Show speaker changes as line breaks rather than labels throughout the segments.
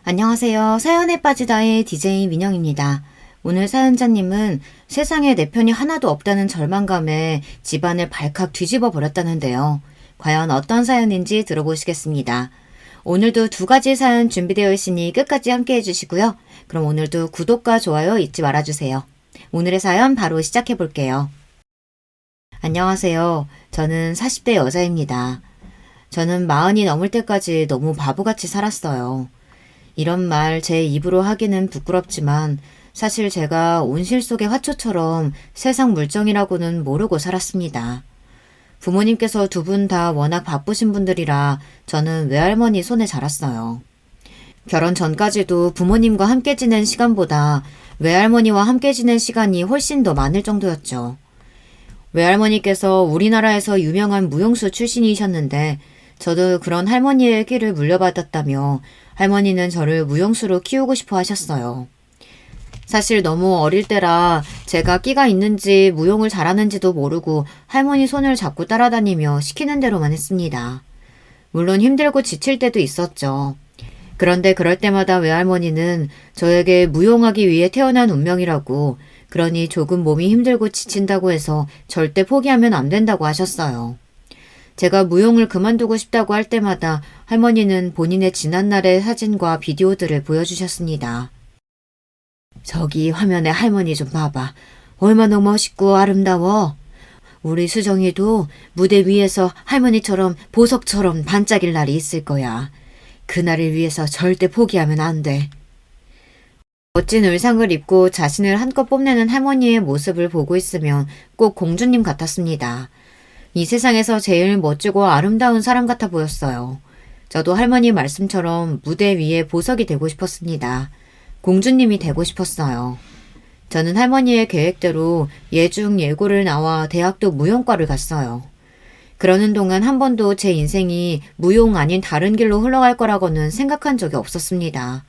안녕하세요. 사연에 빠지다의 DJ 민영입니다. 오늘 사연자님은 세상에 내 편이 하나도 없다는 절망감에 집안을 발칵 뒤집어 버렸다는데요. 과연 어떤 사연인지 들어보시겠습니다. 오늘도 두 가지 사연 준비되어 있으니 끝까지 함께 해주시고요. 그럼 오늘도 구독과 좋아요 잊지 말아주세요. 오늘의 사연 바로 시작해 볼게요. 안녕하세요. 저는 40대 여자입니다. 저는 40이 넘을 때까지 너무 바보같이 살았어요. 이런 말 제 입으로 하기는 부끄럽지만 사실 제가 온실 속의 화초처럼 세상 물정이라고는 모르고 살았습니다. 부모님께서 두 분 다 워낙 바쁘신 분들이라 저는 외할머니 손에 자랐어요. 결혼 전까지도 부모님과 함께 지낸 시간보다 외할머니와 함께 지낸 시간이 훨씬 더 많을 정도였죠. 외할머니께서 우리나라에서 유명한 무용수 출신이셨는데 저도 그런 할머니의 끼를 물려받았다며 할머니는 저를 무용수로 키우고 싶어 하셨어요. 사실 너무 어릴 때라 제가 끼가 있는지 무용을 잘하는지도 모르고 할머니 손을 잡고 따라다니며 시키는 대로만 했습니다. 물론 힘들고 지칠 때도 있었죠. 그런데 그럴 때마다 외할머니는 저에게 무용하기 위해 태어난 운명이라고, 그러니 조금 몸이 힘들고 지친다고 해서 절대 포기하면 안 된다고 하셨어요. 제가 무용을 그만두고 싶다고 할 때마다 할머니는 본인의 지난날의 사진과 비디오들을 보여주셨습니다. 저기 화면에 할머니 좀 봐봐. 얼마나 멋있고 아름다워. 우리 수정이도 무대 위에서 할머니처럼 보석처럼 반짝일 날이 있을 거야. 그날을 위해서 절대 포기하면 안 돼. 멋진 의상을 입고 자신을 한껏 뽐내는 할머니의 모습을 보고 있으면 꼭 공주님 같았습니다. 이 세상에서 제일 멋지고 아름다운 사람 같아 보였어요. 저도 할머니 말씀처럼 무대 위에 보석이 되고 싶었습니다. 공주님이 되고 싶었어요. 저는 할머니의 계획대로 예중 예고를 나와 대학도 무용과를 갔어요. 그러는 동안 한 번도 제 인생이 무용 아닌 다른 길로 흘러갈 거라고는 생각한 적이 없었습니다.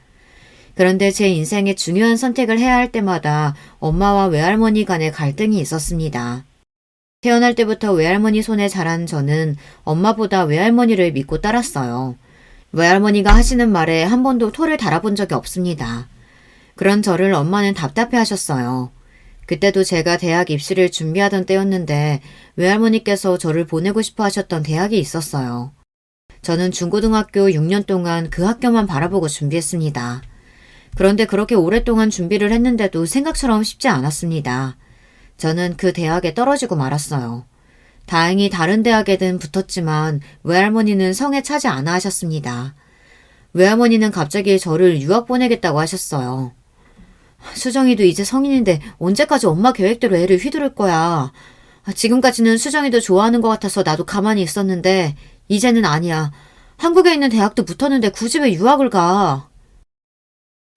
그런데 제 인생의 중요한 선택을 해야 할 때마다 엄마와 외할머니 간의 갈등이 있었습니다. 태어날 때부터 외할머니 손에 자란 저는 엄마보다 외할머니를 믿고 따랐어요. 외할머니가 하시는 말에 한 번도 토를 달아본 적이 없습니다. 그런 저를 엄마는 답답해 하셨어요. 그때도 제가 대학 입시를 준비하던 때였는데 외할머니께서 저를 보내고 싶어 하셨던 대학이 있었어요. 저는 중고등학교 6년 동안 그 학교만 바라보고 준비했습니다. 그런데 그렇게 오랫동안 준비를 했는데도 생각처럼 쉽지 않았습니다. 저는 그 대학에 떨어지고 말았어요. 다행히 다른 대학에는 붙었지만 외할머니는 성에 차지 않아 하셨습니다. 외할머니는 갑자기 저를 유학 보내겠다고 하셨어요. 수정이도 이제 성인인데 언제까지 엄마 계획대로 애를 휘두를 거야. 지금까지는 수정이도 좋아하는 것 같아서 나도 가만히 있었는데 이제는 아니야. 한국에 있는 대학도 붙었는데 굳이 왜 유학을 가?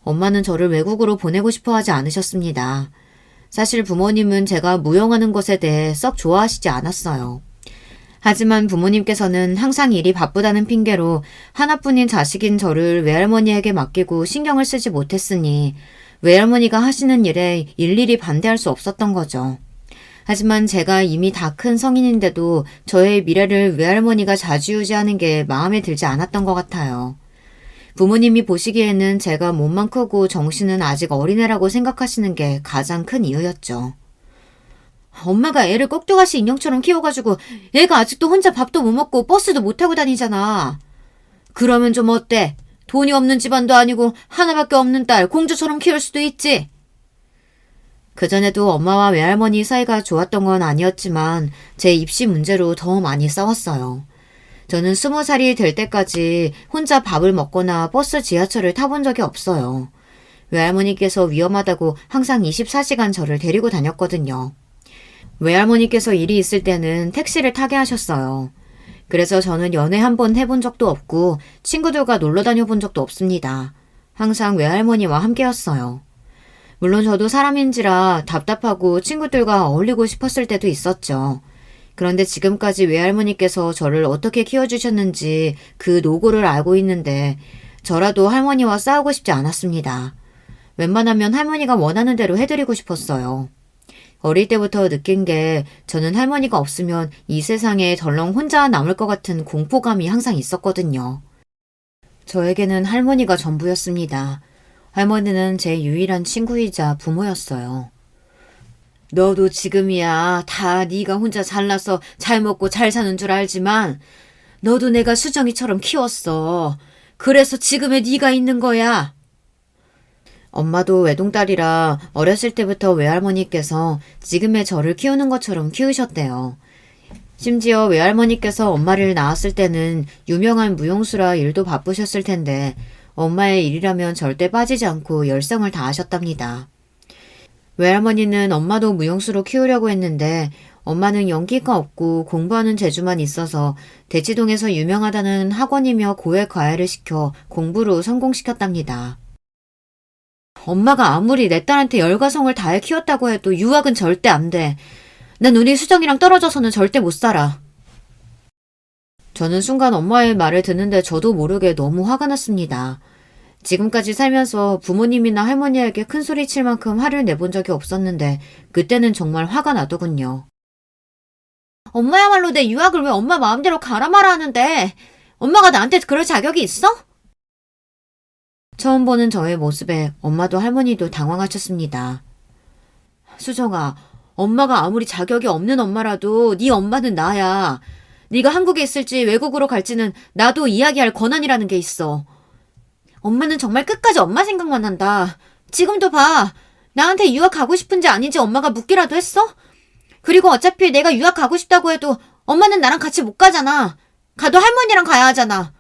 엄마는 저를 외국으로 보내고 싶어 하지 않으셨습니다. 사실 부모님은 제가 무용하는 것에 대해 썩 좋아하시지 않았어요. 하지만 부모님께서는 항상 일이 바쁘다는 핑계로 하나뿐인 자식인 저를 외할머니에게 맡기고 신경을 쓰지 못했으니 외할머니가 하시는 일에 일일이 반대할 수 없었던 거죠. 하지만 제가 이미 다 큰 성인인데도 저의 미래를 외할머니가 좌지우지하는 게 마음에 들지 않았던 것 같아요. 부모님이 보시기에는 제가 몸만 크고 정신은 아직 어린애라고 생각하시는 게 가장 큰 이유였죠. 엄마가 애를 꼭두가시 인형처럼 키워가지고 애가 아직도 혼자 밥도 못 먹고 버스도 못 타고 다니잖아. 그러면 좀 어때? 돈이 없는 집안도 아니고 하나밖에 없는 딸 공주처럼 키울 수도 있지. 그전에도 엄마와 외할머니 사이가 좋았던 건 아니었지만 제 입시 문제로 더 많이 싸웠어요. 저는 20살이 될 때까지 혼자 밥을 먹거나 버스 지하철을 타본 적이 없어요. 외할머니께서 위험하다고 항상 24시간 저를 데리고 다녔거든요. 외할머니께서 일이 있을 때는 택시를 타게 하셨어요. 그래서 저는 연애 한 번 해본 적도 없고 친구들과 놀러 다녀본 적도 없습니다. 항상 외할머니와 함께였어요. 물론 저도 사람인지라 답답하고 친구들과 어울리고 싶었을 때도 있었죠. 그런데 지금까지 외할머니께서 저를 어떻게 키워주셨는지 그 노고를 알고 있는데 저라도 할머니와 싸우고 싶지 않았습니다. 웬만하면 할머니가 원하는 대로 해드리고 싶었어요. 어릴 때부터 느낀 게 저는 할머니가 없으면 이 세상에 덜렁 혼자 남을 것 같은 공포감이 항상 있었거든요. 저에게는 할머니가 전부였습니다. 할머니는 제 유일한 친구이자 부모였어요. 너도 지금이야 다 네가 혼자 잘나서 잘 먹고 잘 사는 줄 알지만 너도 내가 수정이처럼 키웠어. 그래서 지금의 네가 있는 거야. 엄마도 외동딸이라 어렸을 때부터 외할머니께서 지금의 저를 키우는 것처럼 키우셨대요. 심지어 외할머니께서 엄마를 낳았을 때는 유명한 무용수라 일도 바쁘셨을 텐데 엄마의 일이라면 절대 빠지지 않고 열성을 다하셨답니다. 외할머니는 엄마도 무용수로 키우려고 했는데 엄마는 연기가 없고 공부하는 재주만 있어서 대치동에서 유명하다는 학원이며 고액 과외를 시켜 공부로 성공시켰답니다. 엄마가 아무리 내 딸한테 열과성을 다해 키웠다고 해도 유학은 절대 안 돼. 난 우리 수정이랑 떨어져서는 절대 못 살아. 저는 순간 엄마의 말을 듣는데 저도 모르게 너무 화가 났습니다. 지금까지 살면서 부모님이나 할머니에게 큰 소리 칠 만큼 화를 내본 적이 없었는데 그때는 정말 화가 나더군요. 엄마야말로 내 유학을 왜 엄마 마음대로 가라 마라 하는데 엄마가 나한테 그럴 자격이 있어? 처음 보는 저의 모습에 엄마도 할머니도 당황하셨습니다. 수정아, 엄마가 아무리 자격이 없는 엄마라도 네 엄마는 나야. 네가 한국에 있을지 외국으로 갈지는 나도 이야기할 권한이라는 게 있어. 엄마는 정말 끝까지 엄마 생각만 한다. 지금도 봐. 나한테 유학 가고 싶은지 아닌지 엄마가 묻기라도 했어? 그리고 어차피 내가 유학 가고 싶다고 해도 엄마는 나랑 같이 못 가잖아. 가도 할머니랑 가야 하잖아.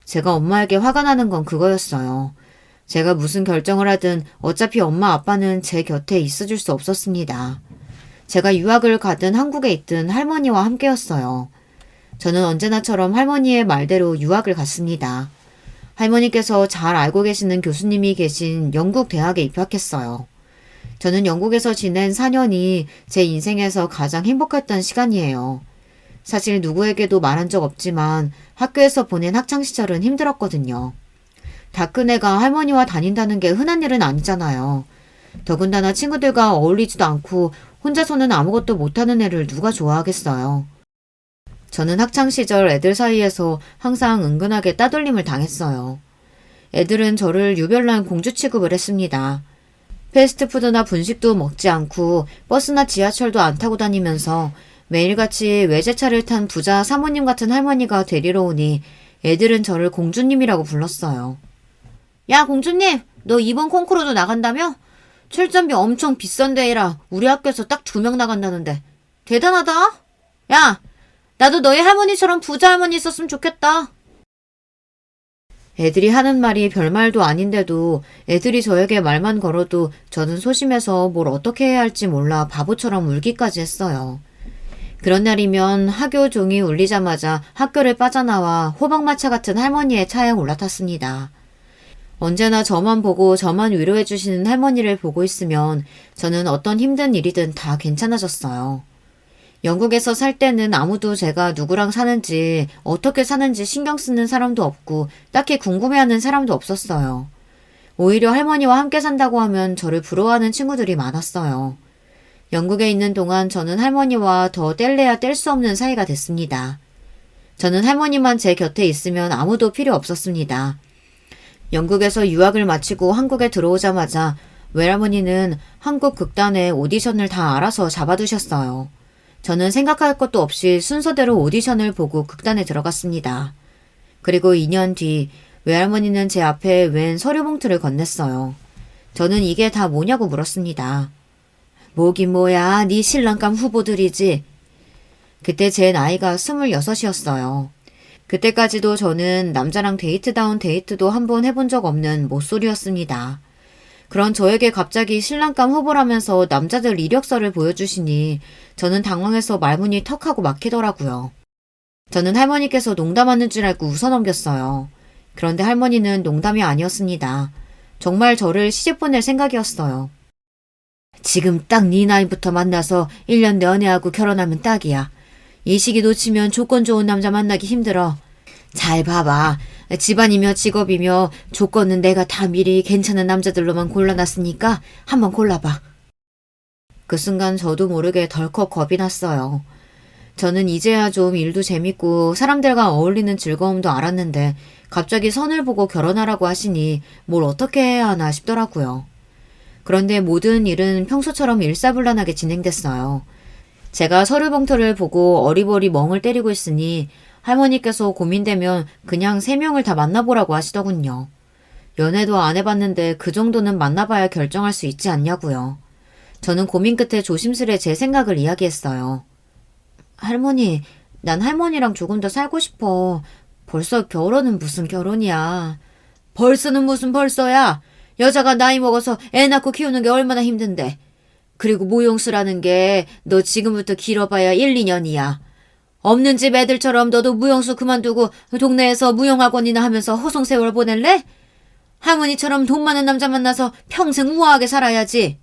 제가 엄마에게 화가 나는 건 그거였어요. 제가 무슨 결정을 하든 어차피 엄마 아빠는 제 곁에 있어줄 수 없었습니다. 제가 유학을 가든 한국에 있든 할머니와 함께였어요. 저는 언제나처럼 할머니의 말대로 유학을 갔습니다. 할머니께서 잘 알고 계시는 교수님이 계신 영국 대학에 입학했어요. 저는 영국에서 지낸 4년이 제 인생에서 가장 행복했던 시간이에요. 사실 누구에게도 말한 적 없지만 학교에서 보낸 학창시절은 힘들었거든요. 다 큰 애가 할머니와 다닌다는 게 흔한 일은 아니잖아요. 더군다나 친구들과 어울리지도 않고 혼자서는 아무것도 못하는 애를 누가 좋아하겠어요. 저는 학창시절 애들 사이에서 항상 은근하게 따돌림을 당했어요. 애들은 저를 유별난 공주 취급을 했습니다. 패스트푸드나 분식도 먹지 않고 버스나 지하철도 안 타고 다니면서 매일같이 외제차를 탄 부자 사모님 같은 할머니가 데리러 오니 애들은 저를 공주님이라고 불렀어요. 야, 공주님, 너 이번 콩쿠르도 나간다며? 출전비 엄청 비싼 데이라 우리 학교에서 딱 2명 나간다는데. 대단하다. 야, 나도 너희 할머니처럼 부자 할머니 있었으면 좋겠다. 애들이 하는 말이 별말도 아닌데도 애들이 저에게 말만 걸어도 저는 소심해서 뭘 어떻게 해야 할지 몰라 바보처럼 울기까지 했어요. 그런 날이면 학교 종이 울리자마자 학교를 빠져나와 호박마차 같은 할머니의 차에 올라탔습니다. 언제나 저만 보고 저만 위로해 주시는 할머니를 보고 있으면 저는 어떤 힘든 일이든 다 괜찮아졌어요. 영국에서 살 때는 아무도 제가 누구랑 사는지 어떻게 사는지 신경 쓰는 사람도 없고 딱히 궁금해하는 사람도 없었어요. 오히려 할머니와 함께 산다고 하면 저를 부러워하는 친구들이 많았어요. 영국에 있는 동안 저는 할머니와 더 뗄래야 뗄 수 없는 사이가 됐습니다. 저는 할머니만 제 곁에 있으면 아무도 필요 없었습니다. 영국에서 유학을 마치고 한국에 들어오자마자 외할머니는 한국 극단의 오디션을 다 알아서 잡아두셨어요. 저는 생각할 것도 없이 순서대로 오디션을 보고 극단에 들어갔습니다. 그리고 2년 뒤 외할머니는 제 앞에 웬 서류 봉투를 건넸어요. 저는 이게 다 뭐냐고 물었습니다. 뭐긴 뭐야, 네 신랑감 후보들이지. 그때 제 나이가 26이었어요. 그때까지도 저는 남자랑 데이트다운 데이트도 한 번 해본 적 없는 모쏠이었습니다. 그런 저에게 갑자기 신랑감 후보라면서 남자들 이력서를 보여주시니 저는 당황해서 말문이 턱하고 막히더라고요. 저는 할머니께서 농담하는 줄 알고 웃어넘겼어요. 그런데 할머니는 농담이 아니었습니다. 정말 저를 시집 보낼 생각이었어요. 지금 딱 네 나이부터 만나서 1년 연애하고 결혼하면 딱이야. 이 시기 놓치면 조건 좋은 남자 만나기 힘들어. 잘 봐봐. 집안이며 직업이며 조건은 내가 다 미리 괜찮은 남자들로만 골라놨으니까 한번 골라봐. 그 순간 저도 모르게 덜컥 겁이 났어요. 저는 이제야 좀 일도 재밌고 사람들과 어울리는 즐거움도 알았는데 갑자기 선을 보고 결혼하라고 하시니 뭘 어떻게 해야 하나 싶더라고요. 그런데 모든 일은 평소처럼 일사불란하게 진행됐어요. 제가 서류 봉투를 보고 어리버리 멍을 때리고 있으니 할머니께서 고민되면 그냥 3명을 다 만나보라고 하시더군요. 연애도 안 해봤는데 그 정도는 만나봐야 결정할 수 있지 않냐고요. 저는 고민 끝에 조심스레 제 생각을 이야기했어요. 할머니, 난 할머니랑 조금 더 살고 싶어. 벌써 결혼은 무슨 결혼이야. 벌써는 무슨 벌써야. 여자가 나이 먹어서 애 낳고 키우는 게 얼마나 힘든데. 그리고 무용수라는 게 너 지금부터 길어봐야 1, 2년이야. 없는 집 애들처럼 너도 무용수 그만두고 동네에서 무용학원이나 하면서 허송세월 보낼래? 할머니처럼 돈 많은 남자 만나서 평생 우아하게 살아야지.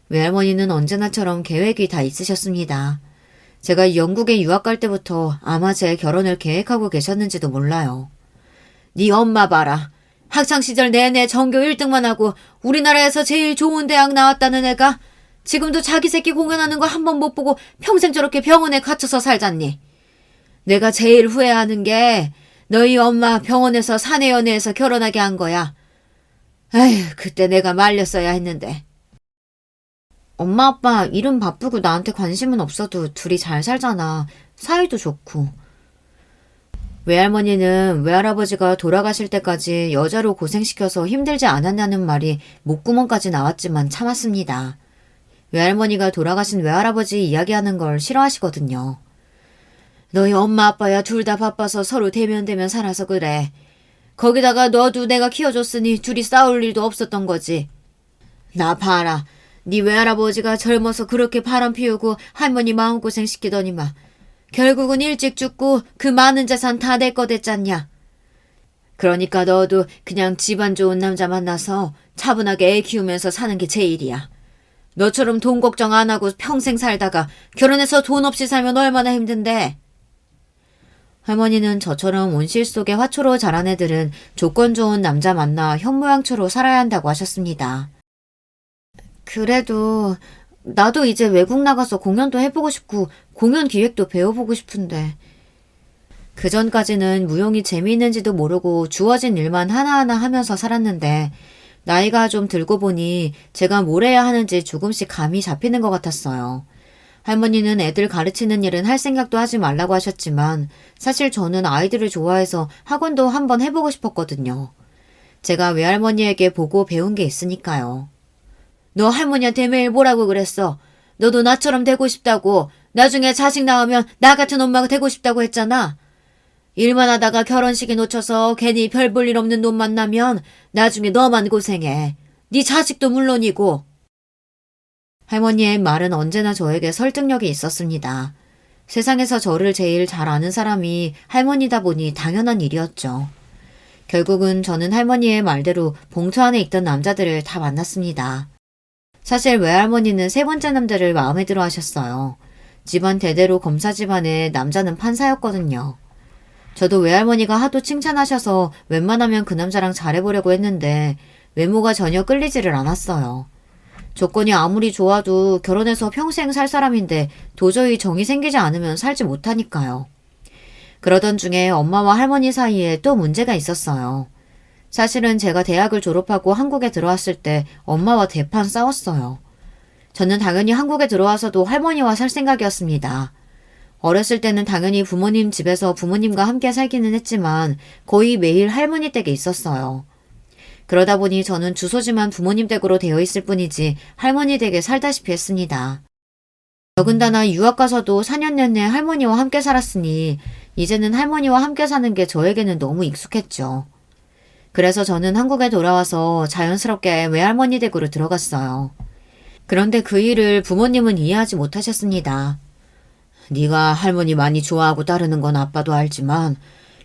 외할머니는 언제나처럼 계획이 다 있으셨습니다. 제가 영국에 유학 갈 때부터 아마 제 결혼을 계획하고 계셨는지도 몰라요. 네 엄마 봐라. 학창시절 내내 전교 1등만 하고 우리나라에서 제일 좋은 대학 나왔다는 애가 지금도 자기 새끼 공연하는 거 한 번 못 보고 평생 저렇게 병원에 갇혀서 살잖니. 내가 제일 후회하는 게 너희 엄마 병원에서 사내연애해서 결혼하게 한 거야. 에휴, 그때 내가 말렸어야 했는데. 엄마 아빠 일은 바쁘고 나한테 관심은 없어도 둘이 잘 살잖아. 사이도 좋고. 외할머니는 외할아버지가 돌아가실 때까지 여자로 고생시켜서 힘들지 않았냐는 말이 목구멍까지 나왔지만 참았습니다. 외할머니가 돌아가신 외할아버지 이야기하는 걸 싫어하시거든요. 너희 엄마 아빠야 둘 다 바빠서 서로 대면대면 살아서 그래. 거기다가 너도 내가 키워줬으니 둘이 싸울 일도 없었던 거지. 나 봐라. 네 외할아버지가 젊어서 그렇게 바람 피우고 할머니 마음고생 시키더니만 결국은 일찍 죽고 그 많은 재산 다 내 거 됐잖냐. 그러니까 너도 그냥 집안 좋은 남자 만나서 차분하게 애 키우면서 사는 게 제일이야. 너처럼 돈 걱정 안 하고 평생 살다가 결혼해서 돈 없이 살면 얼마나 힘든데. 할머니는 저처럼 온실 속에 화초로 자란 애들은 조건 좋은 남자 만나 현모양처로 살아야 한다고 하셨습니다. 그래도 나도 이제 외국 나가서 공연도 해보고 싶고 공연 기획도 배워보고 싶은데. 그전까지는 무용이 재미있는지도 모르고 주어진 일만 하나하나 하면서 살았는데 나이가 좀 들고 보니 제가 뭘 해야 하는지 조금씩 감이 잡히는 것 같았어요. 할머니는 애들 가르치는 일은 할 생각도 하지 말라고 하셨지만 사실 저는 아이들을 좋아해서 학원도 한번 해보고 싶었거든요. 제가 외할머니에게 보고 배운 게 있으니까요. 너 할머니한테 매일 뭐라고 그랬어? 너도 나처럼 되고 싶다고. 나중에 자식 낳으면 나 같은 엄마가 되고 싶다고 했잖아. 일만 하다가 결혼식에 놓쳐서 괜히 별 볼 일 없는 놈 만나면 나중에 너만 고생해. 네 자식도 물론이고. 할머니의 말은 언제나 저에게 설득력이 있었습니다. 세상에서 저를 제일 잘 아는 사람이 할머니다 보니 당연한 일이었죠. 결국은 저는 할머니의 말대로 봉투 안에 있던 남자들을 다 만났습니다. 사실 외할머니는 3번째 남자를 마음에 들어 하셨어요. 집안 대대로 검사 집안에 남자는 판사였거든요. 저도 외할머니가 하도 칭찬하셔서 웬만하면 그 남자랑 잘해보려고 했는데 외모가 전혀 끌리지를 않았어요. 조건이 아무리 좋아도 결혼해서 평생 살 사람인데 도저히 정이 생기지 않으면 살지 못하니까요. 그러던 중에 엄마와 할머니 사이에 또 문제가 있었어요. 사실은 제가 대학을 졸업하고 한국에 들어왔을 때 엄마와 대판 싸웠어요. 저는 당연히 한국에 들어와서도 할머니와 살 생각이었습니다. 어렸을 때는 당연히 부모님 집에서 부모님과 함께 살기는 했지만 거의 매일 할머니 댁에 있었어요. 그러다 보니 저는 주소지만 부모님 댁으로 되어 있을 뿐이지 할머니 댁에 살다시피 했습니다. 더군다나 유학 가서도 4년 내내 할머니와 함께 살았으니 이제는 할머니와 함께 사는 게 저에게는 너무 익숙했죠. 그래서 저는 한국에 돌아와서 자연스럽게 외할머니 댁으로 들어갔어요. 그런데 그 일을 부모님은 이해하지 못하셨습니다. 네가 할머니 많이 좋아하고 따르는 건 아빠도 알지만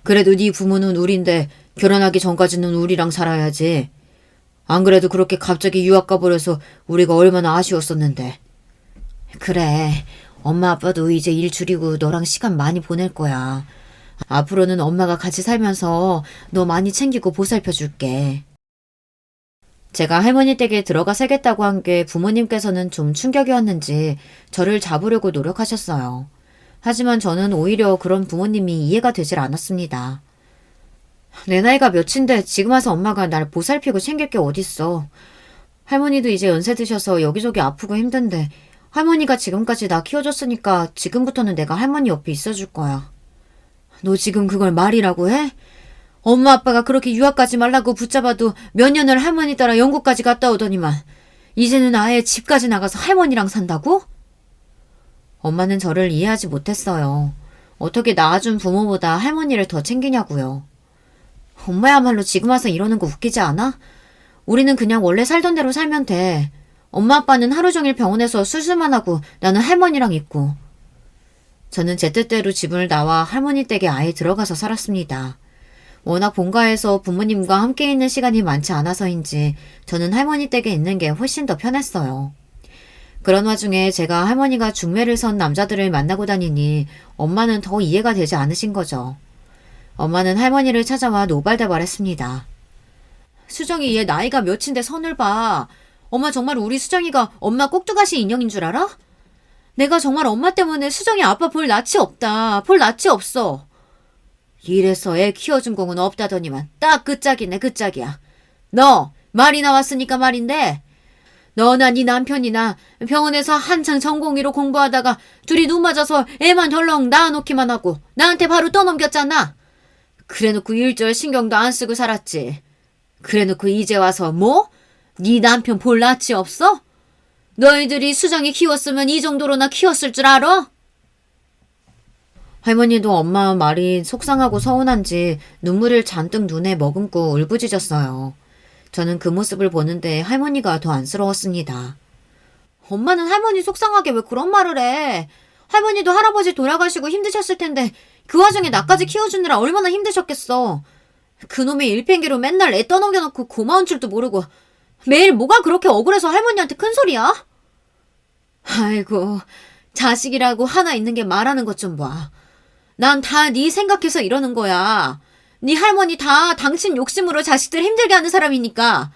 그래도 네 부모는 우린데 결혼하기 전까지는 우리랑 살아야지. 안 그래도 그렇게 갑자기 유학 가버려서 우리가 얼마나 아쉬웠었는데. 그래, 엄마 아빠도 이제 일 줄이고 너랑 시간 많이 보낼 거야. 앞으로는 엄마가 같이 살면서 너 많이 챙기고 보살펴줄게. 제가 할머니 댁에 들어가 살겠다고 한 게 부모님께서는 좀 충격이었는지 저를 잡으려고 노력하셨어요. 하지만 저는 오히려 그런 부모님이 이해가 되질 않았습니다. 내 나이가 몇인데 지금 와서 엄마가 날 보살피고 챙길 게 어딨어. 할머니도 이제 연세 드셔서 여기저기 아프고 힘든데 할머니가 지금까지 나 키워줬으니까 지금부터는 내가 할머니 옆에 있어줄 거야. 너 지금 그걸 말이라고 해? 엄마 아빠가 그렇게 유학 가지 말라고 붙잡아도 몇 년을 할머니 따라 영국까지 갔다 오더니만 이제는 아예 집까지 나가서 할머니랑 산다고? 엄마는 저를 이해하지 못했어요. 어떻게 낳아준 부모보다 할머니를 더 챙기냐고요. 엄마야말로 지금 와서 이러는 거 웃기지 않아? 우리는 그냥 원래 살던 대로 살면 돼. 엄마 아빠는 하루 종일 병원에서 수술만 하고 나는 할머니랑 있고. 저는 제 뜻대로 집을 나와 할머니 댁에 아예 들어가서 살았습니다. 워낙 본가에서 부모님과 함께 있는 시간이 많지 않아서인지 저는 할머니 댁에 있는 게 훨씬 더 편했어요. 그런 와중에 제가 할머니가 중매를 선 남자들을 만나고 다니니 엄마는 더 이해가 되지 않으신 거죠. 엄마는 할머니를 찾아와 노발대발했습니다. 수정이 얘 나이가 몇인데 선을 봐. 엄마 정말 우리 수정이가 엄마 꼭두가시 인형인 줄 알아? 내가 정말 엄마 때문에 수정이 아빠 볼 낯이 없다. 볼 낯이 없어. 이래서 애 키워준 공은 없다더니만 딱 그 짝이네 그 짝이야. 너 말이 나왔으니까 말인데 너나 네 남편이나 병원에서 한창 전공의로 공부하다가 둘이 눈 맞아서 애만 덜렁 낳아놓기만 하고 나한테 바로 떠넘겼잖아. 그래놓고 일절 신경도 안 쓰고 살았지. 그래놓고 이제 와서 뭐? 네 남편 볼 낯이 없어? 너희들이 수정이 키웠으면 이 정도로나 키웠을 줄 알아? 할머니도 엄마 말이 속상하고 서운한지 눈물을 잔뜩 눈에 머금고 울부짖었어요. 저는 그 모습을 보는데 할머니가 더 안쓰러웠습니다. 엄마는 할머니 속상하게 왜 그런 말을 해? 할머니도 할아버지 돌아가시고 힘드셨을 텐데 그 와중에 나까지 키워주느라 얼마나 힘드셨겠어. 그놈의 일팽개로 맨날 애 떠넘겨놓고 고마운 줄도 모르고 매일 뭐가 그렇게 억울해서 할머니한테 큰 소리야? 아이고, 자식이라고 하나 있는 게 말하는 것 좀 봐. 난 다 네 생각해서 이러는 거야. 네 할머니 다 당신 욕심으로 자식들 힘들게 하는 사람이니까.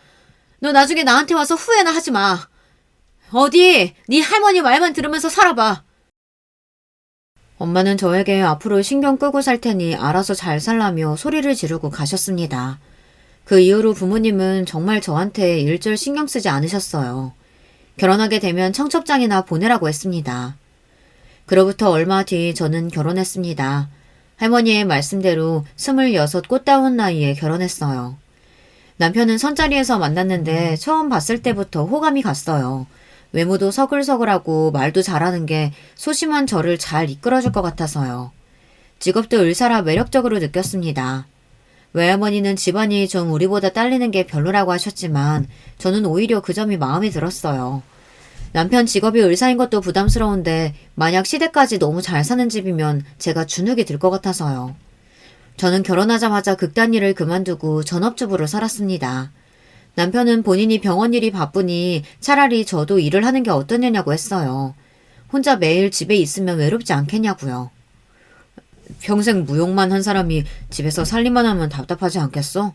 너 나중에 나한테 와서 후회나 하지 마. 어디 네 할머니 말만 들으면서 살아봐. 엄마는 저에게 앞으로 신경 끄고 살 테니 알아서 잘 살라며 소리를 지르고 가셨습니다. 그 이후로 부모님은 정말 저한테 일절 신경 쓰지 않으셨어요. 결혼하게 되면 청첩장이나 보내라고 했습니다. 그로부터 얼마 뒤 저는 결혼했습니다. 할머니의 말씀대로 26 꽃다운 나이에 결혼했어요. 남편은 선자리에서 만났는데 처음 봤을 때부터 호감이 갔어요. 외모도 서글서글하고 말도 잘하는 게 소심한 저를 잘 이끌어줄 것 같아서요. 직업도 의사라 매력적으로 느꼈습니다. 외할머니는 집안이 좀 우리보다 딸리는 게 별로라고 하셨지만 저는 오히려 그 점이 마음에 들었어요. 남편 직업이 의사인 것도 부담스러운데 만약 시댁까지 너무 잘 사는 집이면 제가 주눅이 들 것 같아서요. 저는 결혼하자마자 극단 일을 그만두고 전업주부로 살았습니다. 남편은 본인이 병원 일이 바쁘니 차라리 저도 일을 하는 게 어떠냐고 했어요. 혼자 매일 집에 있으면 외롭지 않겠냐고요. 평생 무용만 한 사람이 집에서 살림만 하면 답답하지 않겠어?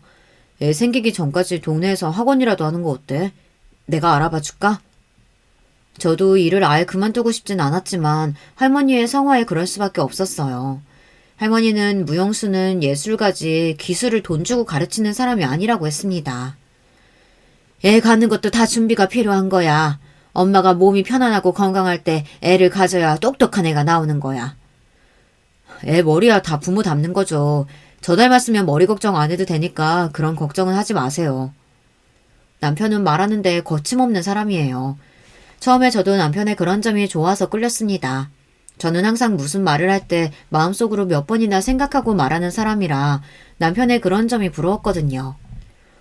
애 생기기 전까지 동네에서 학원이라도 하는 거 어때? 내가 알아봐 줄까? 저도 일을 아예 그만두고 싶진 않았지만 할머니의 성화에 그럴 수밖에 없었어요. 할머니는 무용수는 예술가지 기술을 돈 주고 가르치는 사람이 아니라고 했습니다. 애 갖는 것도 다 준비가 필요한 거야. 엄마가 몸이 편안하고 건강할 때 애를 가져야 똑똑한 애가 나오는 거야. 애 머리야 다 부모 닮는 거죠. 저 닮았으면 머리 걱정 안 해도 되니까 그런 걱정은 하지 마세요. 남편은 말하는데 거침없는 사람이에요. 처음에 저도 남편의 그런 점이 좋아서 끌렸습니다. 저는 항상 무슨 말을 할 때 마음속으로 몇 번이나 생각하고 말하는 사람이라 남편의 그런 점이 부러웠거든요.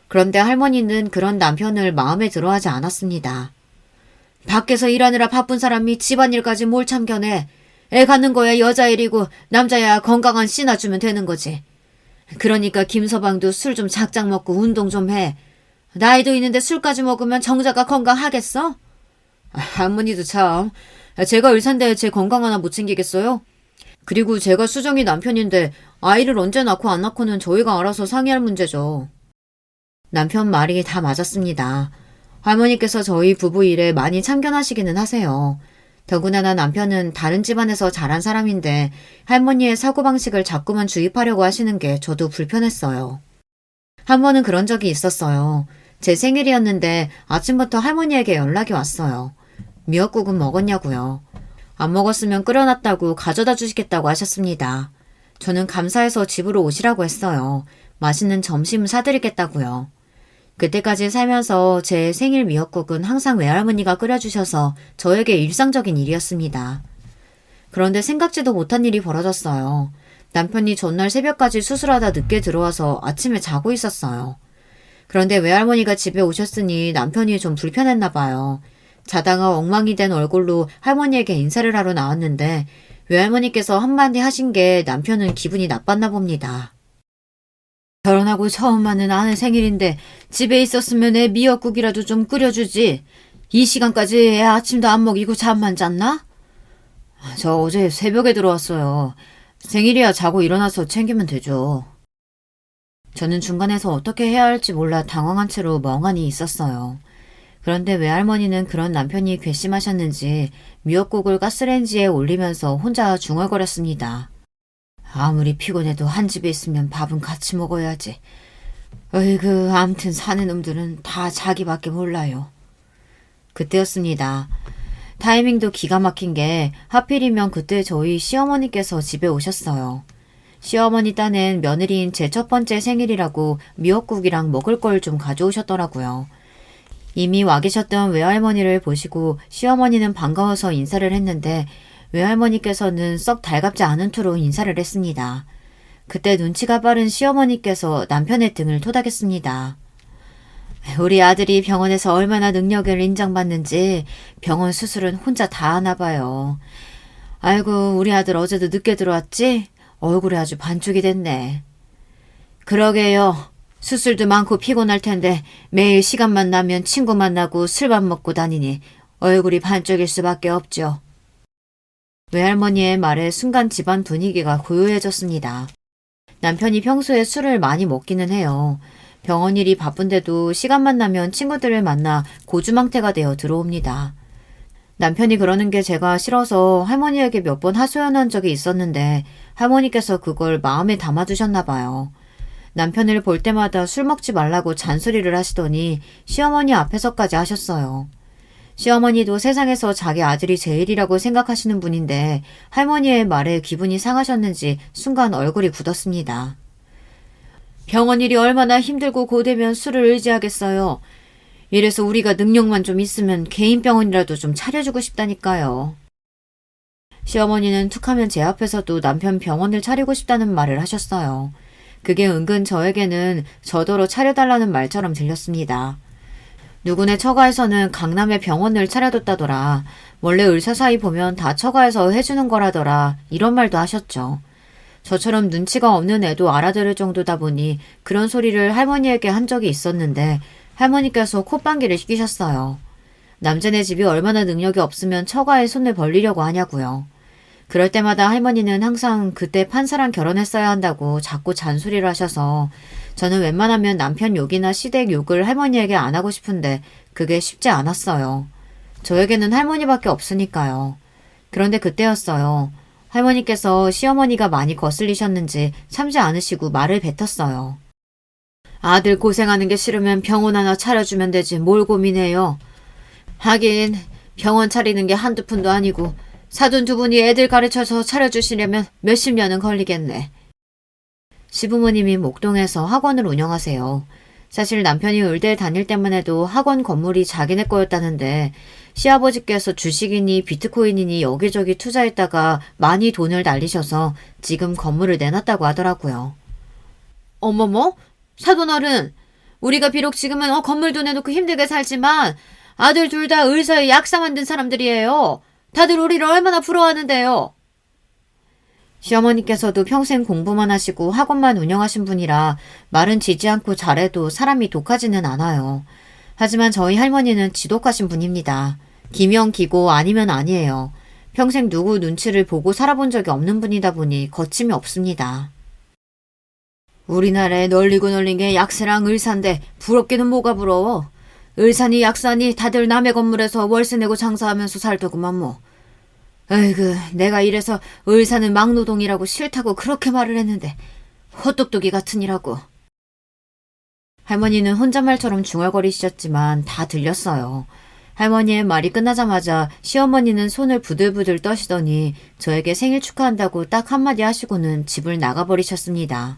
그런데 할머니는 그런 남편을 마음에 들어하지 않았습니다. 밖에서 일하느라 바쁜 사람이 집안일까지 뭘 참견해. 애 갖는 거야 여자일이고 남자야 건강한 씨나 주면 되는 거지. 그러니까 김서방도 술 좀 작작 먹고 운동 좀 해. 나이도 있는데 술까지 먹으면 정자가 건강하겠어? 할머니도 참. 제가 의사인데 제 건강 하나 못 챙기겠어요? 그리고 제가 수정이 남편인데 아이를 언제 낳고 안 낳고는 저희가 알아서 상의할 문제죠. 남편 말이 다 맞았습니다. 할머니께서 저희 부부 일에 많이 참견하시기는 하세요. 더구나 남편은 다른 집안에서 자란 사람인데 할머니의 사고방식을 자꾸만 주입하려고 하시는 게 저도 불편했어요. 한 번은 그런 적이 있었어요. 제 생일이었는데 아침부터 할머니에게 연락이 왔어요. 미역국은 먹었냐고요. 안 먹었으면 끓여놨다고 가져다 주시겠다고 하셨습니다. 저는 감사해서 집으로 오시라고 했어요. 맛있는 점심 사드리겠다고요. 그때까지 살면서 제 생일 미역국은 항상 외할머니가 끓여주셔서 저에게 일상적인 일이었습니다. 그런데 생각지도 못한 일이 벌어졌어요. 남편이 전날 새벽까지 수술하다 늦게 들어와서 아침에 자고 있었어요. 그런데 외할머니가 집에 오셨으니 남편이 좀 불편했나 봐요. 자다가 엉망이 된 얼굴로 할머니에게 인사를 하러 나왔는데 외할머니께서 한마디 하신 게 남편은 기분이 나빴나 봅니다. 결혼하고 처음 맞는 아내 생일인데 집에 있었으면 애 미역국이라도 좀 끓여주지. 이 시간까지 애 아침도 안 먹이고 잠만 잤나? 저 어제 새벽에 들어왔어요. 생일이야 자고 일어나서 챙기면 되죠. 저는 중간에서 어떻게 해야 할지 몰라 당황한 채로 멍하니 있었어요. 그런데 외할머니는 그런 남편이 괘씸하셨는지 미역국을 가스레인지에 올리면서 혼자 중얼거렸습니다. 아무리 피곤해도 한 집에 있으면 밥은 같이 먹어야지. 어이구, 암튼 사는 놈들은 다 자기밖에 몰라요. 그때였습니다. 타이밍도 기가 막힌 게 하필이면 그때 저희 시어머니께서 집에 오셨어요. 시어머니 딴엔 며느리인 제 첫 번째 생일이라고 미역국이랑 먹을 걸 좀 가져오셨더라고요. 이미 와 계셨던 외할머니를 보시고 시어머니는 반가워서 인사를 했는데 외할머니께서는 썩 달갑지 않은 투로 인사를 했습니다. 그때 눈치가 빠른 시어머니께서 남편의 등을 토닥였습니다. 우리 아들이 병원에서 얼마나 능력을 인정받는지 병원 수술은 혼자 다 하나 봐요. 아이고, 우리 아들 어제도 늦게 들어왔지? 얼굴이 아주 반쪽이 됐네. 그러게요. 수술도 많고 피곤할 텐데 매일 시간만 나면 친구 만나고 술밥 먹고 다니니 얼굴이 반쪽일 수밖에 없죠. 외할머니의 말에 순간 집안 분위기가 고요해졌습니다. 남편이 평소에 술을 많이 먹기는 해요. 병원 일이 바쁜데도 시간만 나면 친구들을 만나 고주망태가 되어 들어옵니다. 남편이 그러는 게 제가 싫어서 할머니에게 몇 번 하소연한 적이 있었는데 할머니께서 그걸 마음에 담아두셨나 봐요. 남편을 볼 때마다 술 먹지 말라고 잔소리를 하시더니 시어머니 앞에서까지 하셨어요. 시어머니도 세상에서 자기 아들이 제일이라고 생각하시는 분인데 할머니의 말에 기분이 상하셨는지 순간 얼굴이 굳었습니다. 병원 일이 얼마나 힘들고 고되면 술을 의지하겠어요. 이래서 우리가 능력만 좀 있으면 개인 병원이라도 좀 차려주고 싶다니까요. 시어머니는 툭하면 제 앞에서도 남편 병원을 차리고 싶다는 말을 하셨어요. 그게 은근 저에게는 저더러 차려달라는 말처럼 들렸습니다. 누구네 처가에서는 강남에 병원을 차려뒀다더라. 원래 의사 사이 보면 다 처가에서 해주는 거라더라. 이런 말도 하셨죠. 저처럼 눈치가 없는 애도 알아들을 정도다 보니 그런 소리를 할머니에게 한 적이 있었는데 할머니께서 콧방귀를 뀌셨어요. 남자네 집이 얼마나 능력이 없으면 처가에 손을 벌리려고 하냐고요. 그럴 때마다 할머니는 항상 그때 판사랑 결혼했어야 한다고 자꾸 잔소리를 하셔서 저는 웬만하면 남편 욕이나 시댁 욕을 할머니에게 안 하고 싶은데 그게 쉽지 않았어요. 저에게는 할머니밖에 없으니까요. 그런데 그때였어요. 할머니께서 시어머니가 많이 거슬리셨는지 참지 않으시고 말을 뱉었어요. 아들 고생하는 게 싫으면 병원 하나 차려주면 되지 뭘 고민해요. 하긴 병원 차리는 게 한두 푼도 아니고 사돈 두 분이 애들 가르쳐서 차려주시려면 몇십 년은 걸리겠네. 시부모님이 목동에서 학원을 운영하세요. 사실 남편이 의대 다닐 때만 해도 학원 건물이 자기네 거였다는데 시아버지께서 주식이니 비트코인이니 여기저기 투자했다가 많이 돈을 날리셔서 지금 건물을 내놨다고 하더라고요. 어머머? 사돈어른, 우리가 비록 지금은 건물도 내놓고 힘들게 살지만 아들 둘 다 의사에 약사 만든 사람들이에요. 다들 우리를 얼마나 부러워하는데요. 시어머니께서도 평생 공부만 하시고 학원만 운영하신 분이라 말은 지지 않고 잘해도 사람이 독하지는 않아요. 하지만 저희 할머니는 지독하신 분입니다. 기면 기고 아니면 아니에요. 평생 누구 눈치를 보고 살아본 적이 없는 분이다 보니 거침이 없습니다. 우리나라에 널리고 널린 게 약사랑 의사인데 부럽기는 뭐가 부러워. 의사니 약사니 다들 남의 건물에서 월세 내고 장사하면서 살더구만 뭐. 아이고, 내가 이래서 의사는 막노동이라고 싫다고 그렇게 말을 했는데 헛똑똑이 같으니라고. 할머니는 혼잣말처럼 중얼거리셨지만 다 들렸어요. 할머니의 말이 끝나자마자 시어머니는 손을 부들부들 떠시더니 저에게 생일 축하한다고 딱 한마디 하시고는 집을 나가버리셨습니다.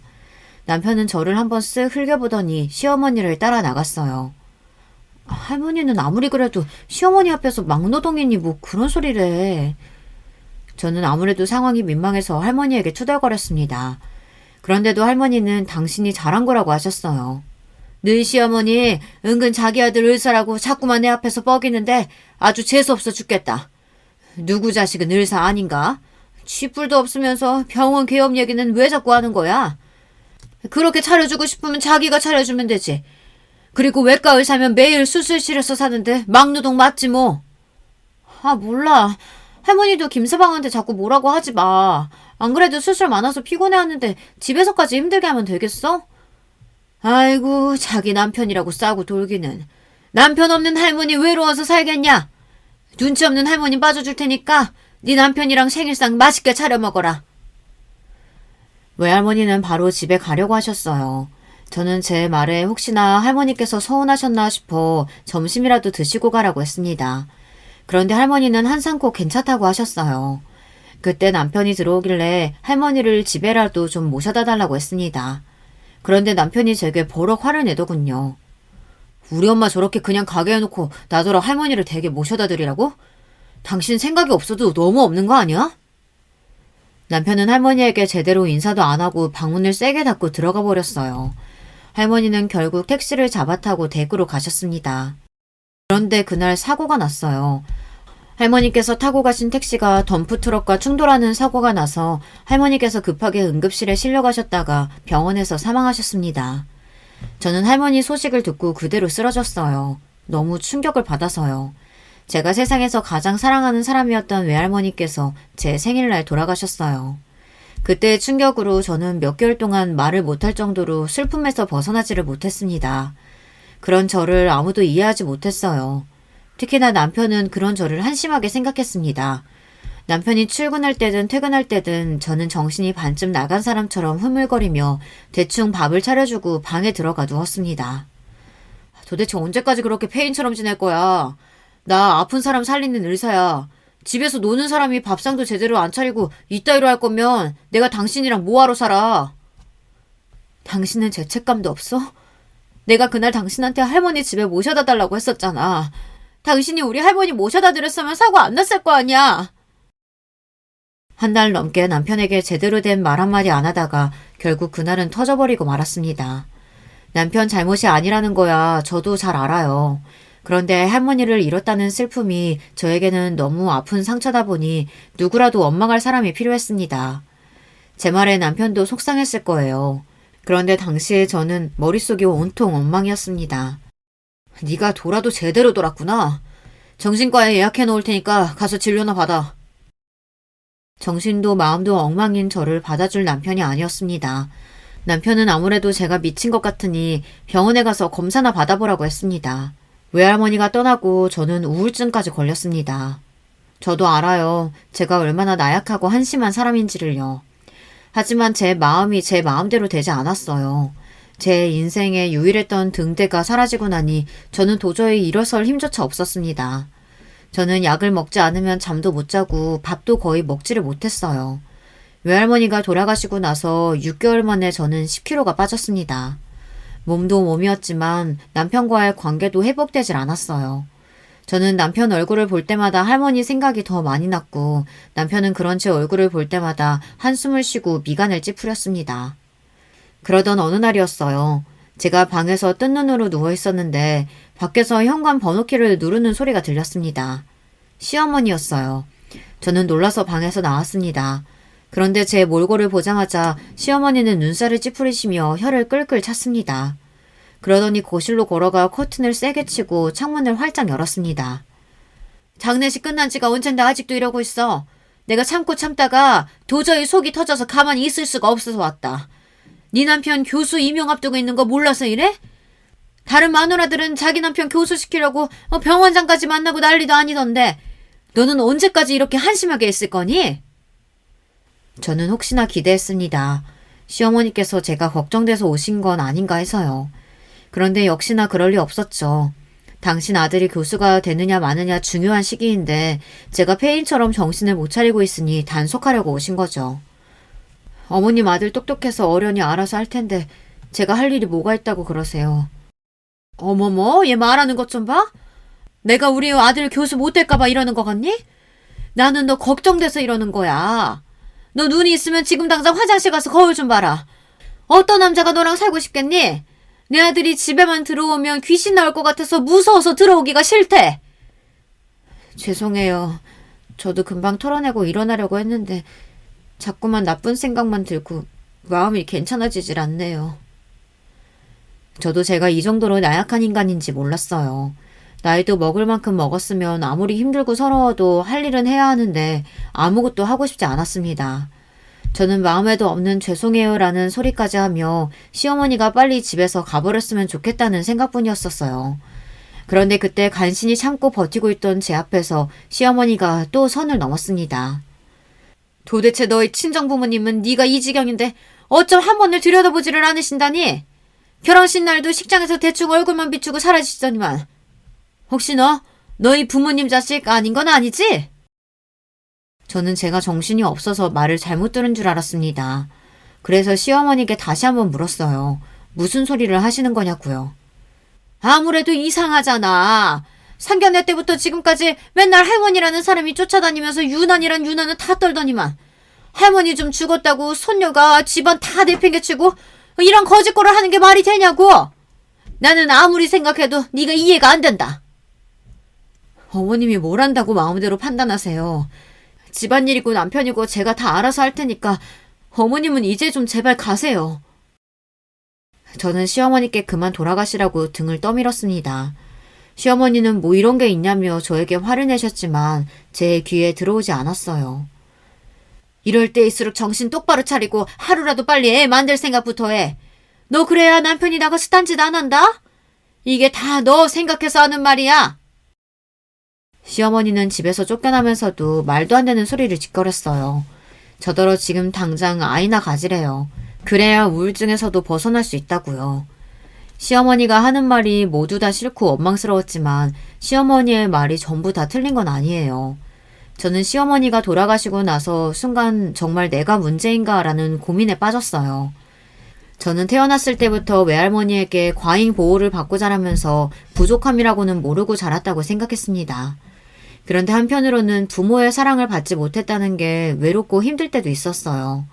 남편은 저를 한번 쓱 흘겨보더니 시어머니를 따라 나갔어요. 할머니는 아무리 그래도 시어머니 앞에서 막노동이니 뭐 그런 소리래. 저는 아무래도 상황이 민망해서 할머니에게 투덜거렸습니다. 그런데도 할머니는 당신이 잘한 거라고 하셨어요. 너희 시어머니 은근 자기 아들 의사라고 자꾸만 내 앞에서 뻐기는데 아주 재수없어 죽겠다. 누구 자식은 의사 아닌가? 쥐뿔도 없으면서 병원 개업 얘기는 왜 자꾸 하는 거야? 그렇게 차려주고 싶으면 자기가 차려주면 되지. 그리고 외과 의사면 매일 수술실에서 사는데 막노동 맞지 뭐. 아 몰라. 할머니도 김서방한테 자꾸 뭐라고 하지 마. 안 그래도 수술 많아서 피곤해하는데 집에서까지 힘들게 하면 되겠어? 아이고 자기 남편이라고 싸고 돌기는. 남편 없는 할머니 외로워서 살겠냐? 눈치 없는 할머니 빠져줄 테니까 네 남편이랑 생일상 맛있게 차려 먹어라. 외할머니는 바로 집에 가려고 하셨어요. 저는 제 말에 혹시나 할머니께서 서운하셨나 싶어 점심이라도 드시고 가라고 했습니다. 그런데 할머니는 한상코 괜찮다고 하셨어요. 그때 남편이 들어오길래 할머니를 집에라도 좀 모셔다 달라고 했습니다. 그런데 남편이 제게 버럭 화를 내더군요. 우리 엄마 저렇게 그냥 가게 해놓고 나더러 할머니를 댁에 모셔다 드리라고? 당신 생각이 없어도 너무 없는 거 아니야? 남편은 할머니에게 제대로 인사도 안 하고 방문을 세게 닫고 들어가 버렸어요. 할머니는 결국 택시를 잡아타고 댁으로 가셨습니다. 그런데 그날 사고가 났어요. 할머니께서 타고 가신 택시가 덤프트럭과 충돌하는 사고가 나서 할머니께서 급하게 응급실에 실려가셨다가 병원에서 사망하셨습니다. 저는 할머니 소식을 듣고 그대로 쓰러졌어요. 너무 충격을 받아서요. 제가 세상에서 가장 사랑하는 사람이었던 외할머니께서 제 생일날 돌아가셨어요. 그때의 충격으로 저는 몇 개월 동안 말을 못할 정도로 슬픔에서 벗어나지를 못했습니다. 그런 저를 아무도 이해하지 못했어요. 특히나 남편은 그런 저를 한심하게 생각했습니다. 남편이 출근할 때든 퇴근할 때든 저는 정신이 반쯤 나간 사람처럼 흐물거리며 대충 밥을 차려주고 방에 들어가 누웠습니다. 도대체 언제까지 그렇게 폐인처럼 지낼 거야? 나 아픈 사람 살리는 의사야. 집에서 노는 사람이 밥상도 제대로 안 차리고 이따위로 할 거면 내가 당신이랑 뭐하러 살아? 당신은 죄책감도 없어? 내가 그날 당신한테 할머니 집에 모셔다 달라고 했었잖아. 당신이 우리 할머니 모셔다 드렸으면 사고 안 났을 거 아니야. 한 달 넘게 남편에게 제대로 된 말 한마디 안 하다가 결국 그날은 터져버리고 말았습니다. 남편 잘못이 아니라는 거야 저도 잘 알아요. 그런데 할머니를 잃었다는 슬픔이 저에게는 너무 아픈 상처다 보니 누구라도 원망할 사람이 필요했습니다. 제 말에 남편도 속상했을 거예요. 그런데 당시에 저는 머릿속이 온통 엉망이었습니다. 네가 돌아도 제대로 돌았구나. 정신과에 예약해 놓을 테니까 가서 진료나 받아. 정신도 마음도 엉망인 저를 받아줄 남편이 아니었습니다. 남편은 아무래도 제가 미친 것 같으니 병원에 가서 검사나 받아보라고 했습니다. 외할머니가 떠나고 저는 우울증까지 걸렸습니다. 저도 알아요. 제가 얼마나 나약하고 한심한 사람인지를요. 하지만 제 마음이 제 마음대로 되지 않았어요. 제 인생에 유일했던 등대가 사라지고 나니 저는 도저히 일어설 힘조차 없었습니다. 저는 약을 먹지 않으면 잠도 못 자고 밥도 거의 먹지를 못했어요. 외할머니가 돌아가시고 나서 6개월 만에 저는 10kg가 빠졌습니다. 몸도 몸이었지만 남편과의 관계도 회복되질 않았어요. 저는 남편 얼굴을 볼 때마다 할머니 생각이 더 많이 났고 남편은 그런 제 얼굴을 볼 때마다 한숨을 쉬고 미간을 찌푸렸습니다. 그러던 어느 날이었어요. 제가 방에서 뜬 눈으로 누워 있었는데 밖에서 현관 번호키를 누르는 소리가 들렸습니다. 시어머니였어요. 저는 놀라서 방에서 나왔습니다. 그런데 제 몰골을 보자마자 시어머니는 눈살을 찌푸리시며 혀를 끌끌 찼습니다. 그러더니 거실로 걸어가 커튼을 세게 치고 창문을 활짝 열었습니다. 장례식 끝난 지가 언젠데 아직도 이러고 있어. 내가 참고 참다가 도저히 속이 터져서 가만히 있을 수가 없어서 왔다. 네 남편 교수 임용 앞두고 있는 거 몰라서 이래? 다른 마누라들은 자기 남편 교수시키려고 병원장까지 만나고 난리도 아니던데 너는 언제까지 이렇게 한심하게 있을 거니? 저는 혹시나 기대했습니다. 시어머니께서 제가 걱정돼서 오신 건 아닌가 해서요. 그런데 역시나 그럴 리 없었죠. 당신 아들이 교수가 되느냐 마느냐 중요한 시기인데 제가 폐인처럼 정신을 못 차리고 있으니 단속하려고 오신 거죠. 어머님 아들 똑똑해서 어련히 알아서 할 텐데 제가 할 일이 뭐가 있다고 그러세요. 어머머, 얘 말하는 것 좀 봐? 내가 우리 아들 교수 못 될까봐 이러는 거 같니? 나는 너 걱정돼서 이러는 거야. 너 눈이 있으면 지금 당장 화장실 가서 거울 좀 봐라. 어떤 남자가 너랑 살고 싶겠니? 내 아들이 집에만 들어오면 귀신 나올 것 같아서 무서워서 들어오기가 싫대. 죄송해요. 저도 금방 털어내고 일어나려고 했는데 자꾸만 나쁜 생각만 들고 마음이 괜찮아지질 않네요. 저도 제가 이 정도로 나약한 인간인지 몰랐어요. 나이도 먹을 만큼 먹었으면 아무리 힘들고 서러워도 할 일은 해야 하는데 아무것도 하고 싶지 않았습니다. 저는 마음에도 없는 죄송해요라는 소리까지 하며 시어머니가 빨리 집에서 가버렸으면 좋겠다는 생각뿐이었었어요. 그런데 그때 간신히 참고 버티고 있던 제 앞에서 시어머니가 또 선을 넘었습니다. 도대체 너희 친정부모님은 네가 이 지경인데 어쩜 한 번을 들여다보지를 않으신다니? 결혼식 날도 식장에서 대충 얼굴만 비추고 사라지시더니만. 혹시 너희 부모님 자식 아닌 건 아니지? 저는 제가 정신이 없어서 말을 잘못 들은 줄 알았습니다. 그래서 시어머니께 다시 한번 물었어요. 무슨 소리를 하시는 거냐고요. 아무래도 이상하잖아. 상견례 때부터 지금까지 맨날 할머니라는 사람이 쫓아다니면서 유난이란 유난은 다 떨더니만 할머니 좀 죽었다고 손녀가 집안 다 내팽개치고 이런 거짓말을 하는 게 말이 되냐고. 나는 아무리 생각해도 네가 이해가 안 된다. 어머님이 뭘 한다고 마음대로 판단하세요. 집안일이고 남편이고 제가 다 알아서 할 테니까 어머님은 이제 좀 제발 가세요. 저는 시어머니께 그만 돌아가시라고 등을 떠밀었습니다. 시어머니는 뭐 이런 게 있냐며 저에게 화를 내셨지만 제 귀에 들어오지 않았어요. 이럴 때일수록 정신 똑바로 차리고 하루라도 빨리 애 만들 생각부터 해. 너 그래야 남편이 나가서 딴짓 안 한다? 이게 다 너 생각해서 하는 말이야. 시어머니는 집에서 쫓겨나면서도 말도 안 되는 소리를 짓거렸어요. 저더러 지금 당장 아이나 가지래요. 그래야 우울증에서도 벗어날 수 있다고요. 시어머니가 하는 말이 모두 다 싫고 원망스러웠지만 시어머니의 말이 전부 다 틀린 건 아니에요. 저는 시어머니가 돌아가시고 나서 순간 정말 내가 문제인가라는 고민에 빠졌어요. 저는 태어났을 때부터 외할머니에게 과잉 보호를 받고 자라면서 부족함이라고는 모르고 자랐다고 생각했습니다. 그런데 한편으로는 부모의 사랑을 받지 못했다는 게 외롭고 힘들 때도 있었어요.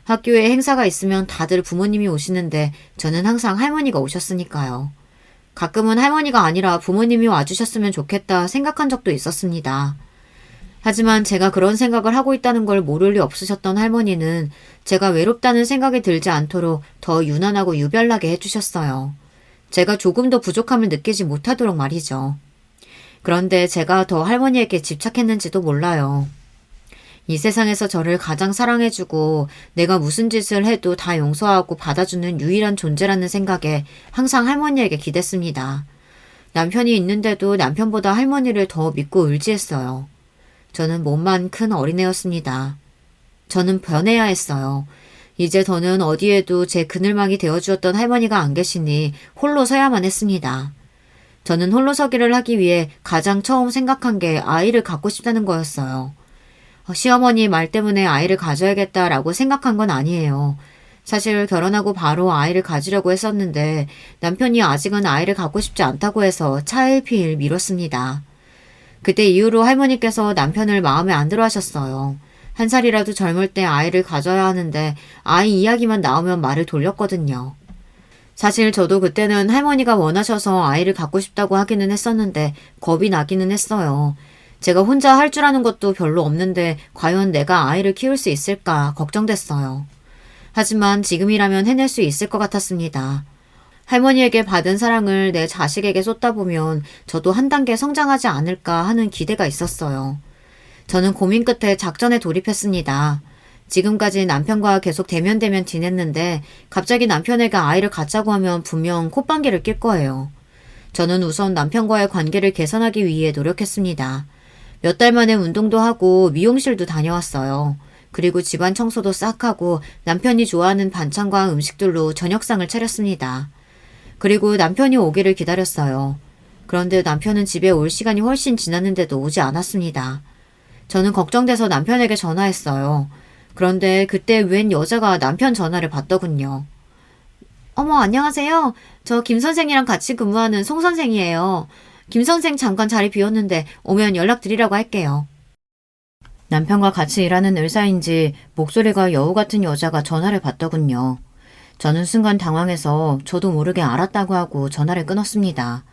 학교에 행사가 있으면 다들 부모님이 오시는데 저는 항상 할머니가 오셨으니까요. 가끔은 할머니가 아니라 부모님이 와주셨으면 좋겠다 생각한 적도 있었습니다. 하지만 제가 그런 생각을 하고 있다는 걸 모를 리 없으셨던 할머니는 제가 외롭다는 생각이 들지 않도록 더 유난하고 유별나게 해주셨어요. 제가 조금 더 부족함을 느끼지 못하도록 말이죠. 그런데 제가 더 할머니에게 집착했는지도 몰라요. 이 세상에서 저를 가장 사랑해주고 내가 무슨 짓을 해도 다 용서하고 받아주는 유일한 존재라는 생각에 항상 할머니에게 기댔습니다. 남편이 있는데도 남편보다 할머니를 더 믿고 의지했어요. 저는 몸만 큰 어린애였습니다. 저는 변해야 했어요. 이제 더는 어디에도 제 그늘막이 되어주었던 할머니가 안 계시니 홀로 서야만 했습니다. 저는 홀로 서기를 하기 위해 가장 처음 생각한 게 아이를 갖고 싶다는 거였어요. 시어머니 말 때문에 아이를 가져야겠다라고 생각한 건 아니에요. 사실 결혼하고 바로 아이를 가지려고 했었는데 남편이 아직은 아이를 갖고 싶지 않다고 해서 차일피일 미뤘습니다. 그때 이후로 할머니께서 남편을 마음에 안 들어 하셨어요. 한 살이라도 젊을 때 아이를 가져야 하는데 아이 이야기만 나오면 말을 돌렸거든요. 사실 저도 그때는 할머니가 원하셔서 아이를 갖고 싶다고 하기는 했었는데 겁이 나기는 했어요. 제가 혼자 할 줄 아는 것도 별로 없는데 과연 내가 아이를 키울 수 있을까 걱정됐어요. 하지만 지금이라면 해낼 수 있을 것 같았습니다. 할머니에게 받은 사랑을 내 자식에게 쏟다 보면 저도 한 단계 성장하지 않을까 하는 기대가 있었어요. 저는 고민 끝에 작전에 돌입했습니다. 지금까지 남편과 계속 대면대면 지냈는데 갑자기 남편에게 아이를 갖자고 하면 분명 콧방귀를 낄 거예요. 저는 우선 남편과의 관계를 개선하기 위해 노력했습니다. 몇 달 만에 운동도 하고 미용실도 다녀왔어요. 그리고 집안 청소도 싹 하고 남편이 좋아하는 반찬과 음식들로 저녁상을 차렸습니다. 그리고 남편이 오기를 기다렸어요. 그런데 남편은 집에 올 시간이 훨씬 지났는데도 오지 않았습니다. 저는 걱정돼서 남편에게 전화했어요. 그런데 그때 웬 여자가 남편 전화를 받더군요. 어머, 안녕하세요. 저 김 선생이랑 같이 근무하는 송 선생이에요. 김 선생 잠깐 자리 비웠는데 오면 연락드리라고 할게요. 남편과 같이 일하는 의사인지 목소리가 여우 같은 여자가 전화를 받더군요. 저는 순간 당황해서 저도 모르게 알았다고 하고 전화를 끊었습니다.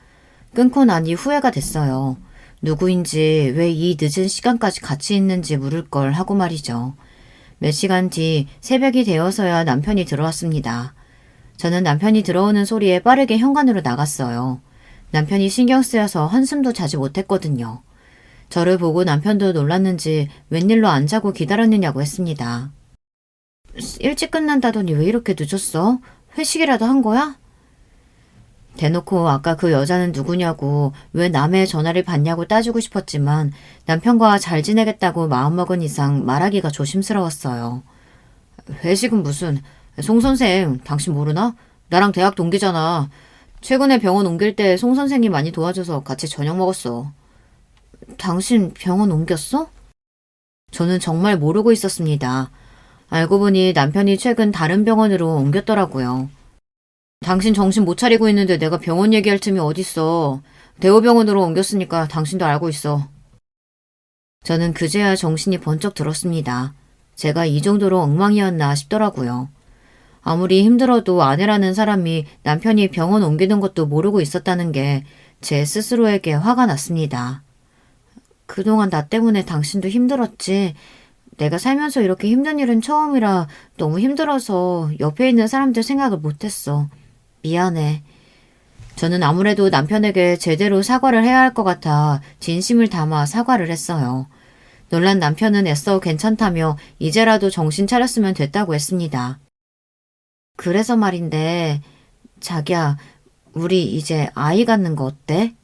끊고 나니 후회가 됐어요. 누구인지 왜 이 늦은 시간까지 같이 있는지 물을 걸 하고 말이죠. 몇 시간 뒤 새벽이 되어서야 남편이 들어왔습니다. 저는 남편이 들어오는 소리에 빠르게 현관으로 나갔어요. 남편이 신경 쓰여서 한숨도 자지 못했거든요. 저를 보고 남편도 놀랐는지 웬일로 안 자고 기다렸느냐고 했습니다. 일찍 끝난다더니 왜 이렇게 늦었어? 회식이라도 한 거야? 대놓고 아까 그 여자는 누구냐고 왜 남의 전화를 받냐고 따지고 싶었지만 남편과 잘 지내겠다고 마음먹은 이상 말하기가 조심스러웠어요. 회식은 무슨... 송 선생, 당신 모르나? 나랑 대학 동기잖아. 최근에 병원 옮길 때 송 선생이 많이 도와줘서 같이 저녁 먹었어. 당신 병원 옮겼어? 저는 정말 모르고 있었습니다. 알고 보니 남편이 최근 다른 병원으로 옮겼더라고요. 당신 정신 못 차리고 있는데 내가 병원 얘기할 틈이 어딨어. 대우병원으로 옮겼으니까 당신도 알고 있어. 저는 그제야 정신이 번쩍 들었습니다. 제가 이 정도로 엉망이었나 싶더라고요. 아무리 힘들어도 아내라는 사람이 남편이 병원 옮기는 것도 모르고 있었다는 게 제 스스로에게 화가 났습니다. 그동안 나 때문에 당신도 힘들었지. 내가 살면서 이렇게 힘든 일은 처음이라 너무 힘들어서 옆에 있는 사람들 생각을 못했어. 미안해. 저는 아무래도 남편에게 제대로 사과를 해야 할 것 같아 진심을 담아 사과를 했어요. 놀란 남편은 애써 괜찮다며 이제라도 정신 차렸으면 됐다고 했습니다. 그래서 말인데, 자기야, 우리 이제 아이 갖는 거 어때?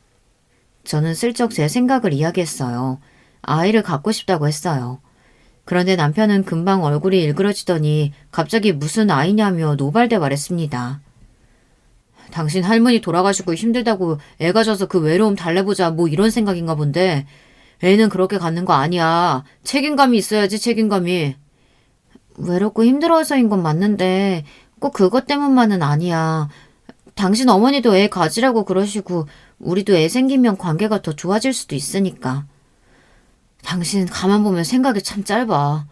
저는 슬쩍 제 생각을 이야기했어요. 아이를 갖고 싶다고 했어요. 그런데 남편은 금방 얼굴이 일그러지더니 갑자기 무슨 아이냐며 노발대 말했습니다. 당신 할머니 돌아가시고 힘들다고 애 가져서 그 외로움 달래보자 뭐 이런 생각인가 본데 애는 그렇게 갖는 거 아니야. 책임감이 있어야지 책임감이. 외롭고 힘들어서인 건 맞는데 꼭 그것 때문만은 아니야. 당신 어머니도 애 가지라고 그러시고 우리도 애 생기면 관계가 더 좋아질 수도 있으니까. 당신 가만 보면 생각이 참 짧아.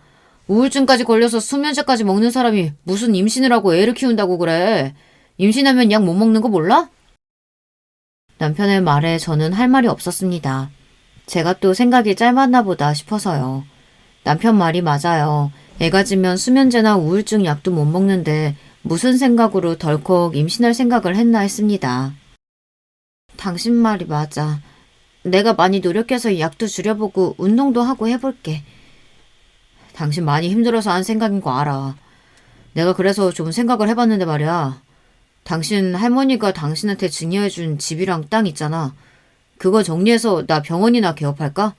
우울증까지 걸려서 수면제까지 먹는 사람이 무슨 임신을 하고 애를 키운다고 그래. 임신하면 약 못 먹는 거 몰라? 남편의 말에 저는 할 말이 없었습니다. 제가 또 생각이 짧았나 보다 싶어서요. 남편 말이 맞아요. 애 가지면 수면제나 우울증 약도 못 먹는데 무슨 생각으로 덜컥 임신할 생각을 했나 했습니다. 당신 말이 맞아. 내가 많이 노력해서 약도 줄여보고 운동도 하고 해볼게. 당신 많이 힘들어서 한 생각인 거 알아. 내가 그래서 좀 생각을 해봤는데 말이야. 당신 할머니가 당신한테 증여해준 집이랑 땅 있잖아. 그거 정리해서 나 병원이나 개업할까?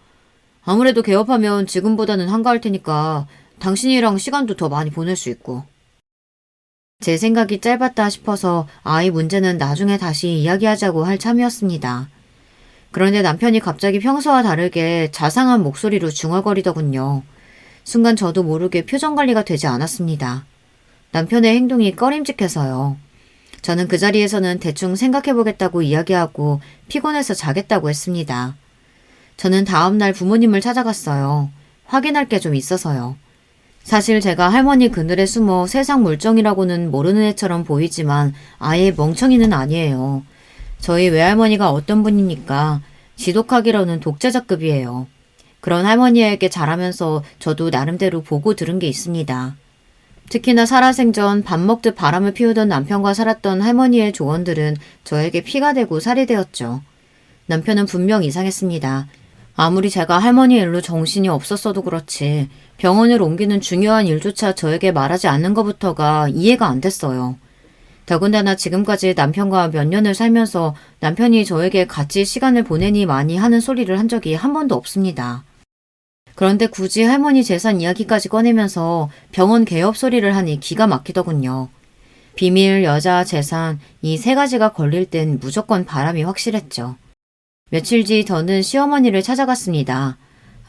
아무래도 개업하면 지금보다는 한가할 테니까 당신이랑 시간도 더 많이 보낼 수 있고. 제 생각이 짧았다 싶어서 아이 문제는 나중에 다시 이야기하자고 할 참이었습니다. 그런데 남편이 갑자기 평소와 다르게 자상한 목소리로 중얼거리더군요. 순간 저도 모르게 표정 관리가 되지 않았습니다. 남편의 행동이 꺼림직해서요. 저는 그 자리에서는 대충 생각해보겠다고 이야기하고 피곤해서 자겠다고 했습니다. 저는 다음날 부모님을 찾아갔어요. 확인할 게 좀 있어서요. 사실 제가 할머니 그늘에 숨어 세상 물정이라고는 모르는 애처럼 보이지만 아예 멍청이는 아니에요. 저희 외할머니가 어떤 분입니까? 지독하기로는 독재자급이에요. 그런 할머니에게 자라면서 저도 나름대로 보고 들은 게 있습니다. 특히나 살아생전 밥 먹듯 바람을 피우던 남편과 살았던 할머니의 조언들은 저에게 피가 되고 살이 되었죠. 남편은 분명 이상했습니다. 아무리 제가 할머니 일로 정신이 없었어도 그렇지 병원을 옮기는 중요한 일조차 저에게 말하지 않는 것부터가 이해가 안 됐어요. 더군다나 지금까지 남편과 몇 년을 살면서 남편이 저에게 같이 시간을 보내니 많이 하는 소리를 한 적이 한 번도 없습니다. 그런데 굳이 할머니 재산 이야기까지 꺼내면서 병원 개업 소리를 하니 기가 막히더군요. 비밀, 여자, 재산 이 세 가지가 걸릴 땐 무조건 바람이 확실했죠. 며칠 뒤 저는 시어머니를 찾아갔습니다.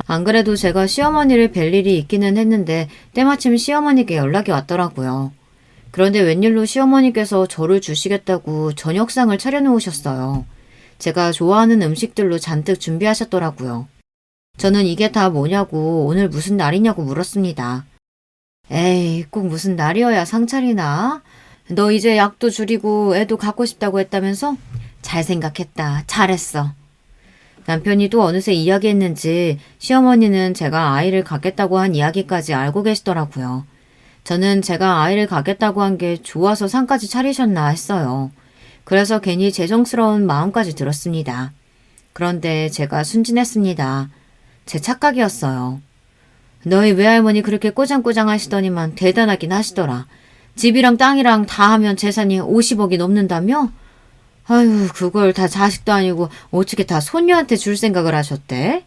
안 그래도 제가 시어머니를 뵐 일이 있기는 했는데 때마침 시어머니께 연락이 왔더라고요. 그런데 웬일로 시어머니께서 저를 주시겠다고 저녁상을 차려놓으셨어요. 제가 좋아하는 음식들로 잔뜩 준비하셨더라고요. 저는 이게 다 뭐냐고 오늘 무슨 날이냐고 물었습니다. 에이, 꼭 무슨 날이어야 상차리나? 너 이제 약도 줄이고 애도 갖고 싶다고 했다면서? 잘 생각했다. 잘했어. 남편이 또 어느새 이야기했는지 시어머니는 제가 아이를 갖겠다고 한 이야기까지 알고 계시더라고요. 저는 제가 아이를 갖겠다고 한 게 좋아서 상까지 차리셨나 했어요. 그래서 괜히 죄송스러운 마음까지 들었습니다. 그런데 제가 순진했습니다. 제 착각이었어요. 너희 외할머니 그렇게 꼬장꼬장 하시더니만 대단하긴 하시더라. 집이랑 땅이랑 다 하면 재산이 50억이 넘는다며? 아유, 그걸 다 자식도 아니고 어떻게 다 손녀한테 줄 생각을 하셨대?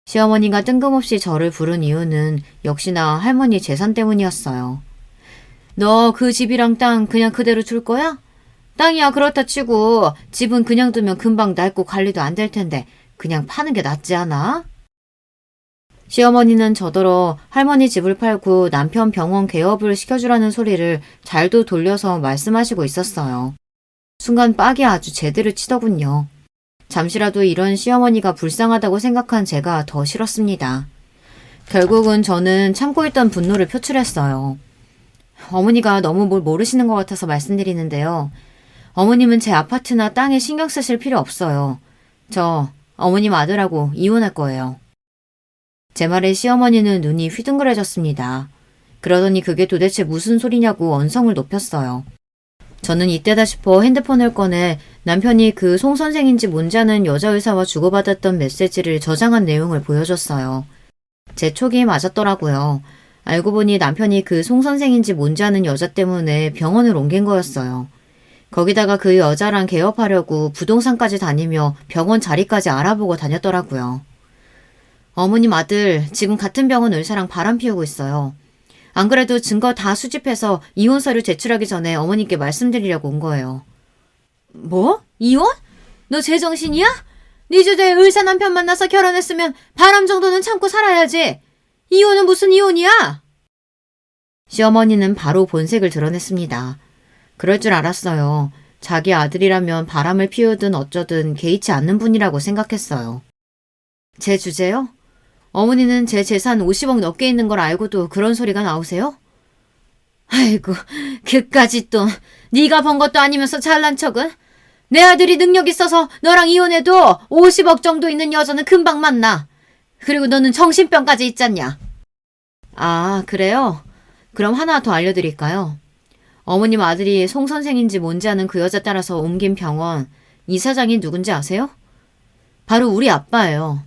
시어머니가 뜬금없이 저를 부른 이유는 역시나 할머니 재산 때문이었어요. 너 그 집이랑 땅 그냥 그대로 줄 거야? 땅이야 그렇다 치고 집은 그냥 두면 금방 낡고 관리도 안 될 텐데 그냥 파는 게 낫지 않아? 시어머니는 저더러 할머니 집을 팔고 남편 병원 개업을 시켜주라는 소리를 잘도 돌려서 말씀하시고 있었어요. 순간 빡이 아주 제대로 치더군요. 잠시라도 이런 시어머니가 불쌍하다고 생각한 제가 더 싫었습니다. 결국은 저는 참고 있던 분노를 표출했어요. 어머니가 너무 뭘 모르시는 것 같아서 말씀드리는데요. 어머님은 제 아파트나 땅에 신경 쓰실 필요 없어요. 저 어머님 아들하고 이혼할 거예요. 제 말에 시어머니는 눈이 휘둥그레졌습니다. 그러더니 그게 도대체 무슨 소리냐고 언성을 높였어요. 저는 이때다 싶어 핸드폰을 꺼내 남편이 그 송 선생인지 뭔지 아는 여자 의사와 주고받았던 메시지를 저장한 내용을 보여줬어요. 제 촉이 맞았더라고요. 알고 보니 남편이 그 송 선생인지 뭔지 아는 여자 때문에 병원을 옮긴 거였어요. 거기다가 그 여자랑 개업하려고 부동산까지 다니며 병원 자리까지 알아보고 다녔더라고요. 어머님 아들 지금 같은 병원 의사랑 바람 피우고 있어요. 안 그래도 증거 다 수집해서 이혼 서류 제출하기 전에 어머님께 말씀드리려고 온 거예요. 뭐? 이혼? 너 제정신이야? 네 주제에 의사 남편 만나서 결혼했으면 바람 정도는 참고 살아야지. 이혼은 무슨 이혼이야? 시어머니는 바로 본색을 드러냈습니다. 그럴 줄 알았어요. 자기 아들이라면 바람을 피우든 어쩌든 개의치 않는 분이라고 생각했어요. 제 주제요? 어머니는 제 재산 50억 넘게 있는 걸 알고도 그런 소리가 나오세요? 아이고, 그까짓 돈 네가 번 것도 아니면서 잘난 척은? 내 아들이 능력 있어서 너랑 이혼해도 50억 정도 있는 여자는 금방 만나. 그리고 너는 정신병까지 있잖냐. 아, 그래요? 그럼 하나 더 알려드릴까요? 어머님 아들이 송 선생인지 뭔지 아는 그 여자 따라서 옮긴 병원 이사장이 누군지 아세요? 바로 우리 아빠예요.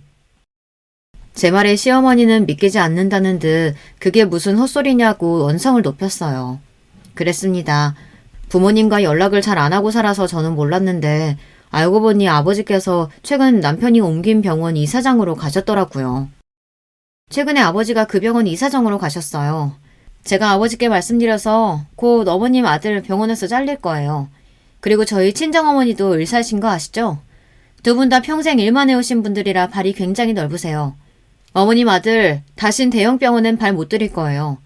제 말에 시어머니는 믿기지 않는다는 듯 그게 무슨 헛소리냐고 언성을 높였어요. 그랬습니다. 부모님과 연락을 잘 안 하고 살아서 저는 몰랐는데 알고 보니 아버지께서 최근 남편이 옮긴 병원 이사장으로 가셨더라고요. 최근에 아버지가 그 병원 이사장으로 가셨어요. 제가 아버지께 말씀드려서 곧 어머님 아들 병원에서 잘릴 거예요. 그리고 저희 친정어머니도 의사이신 거 아시죠? 두 분 다 평생 일만 해오신 분들이라 발이 굉장히 넓으세요. 어머님 아들 다신 대형병원엔 발 못 들일 거예요.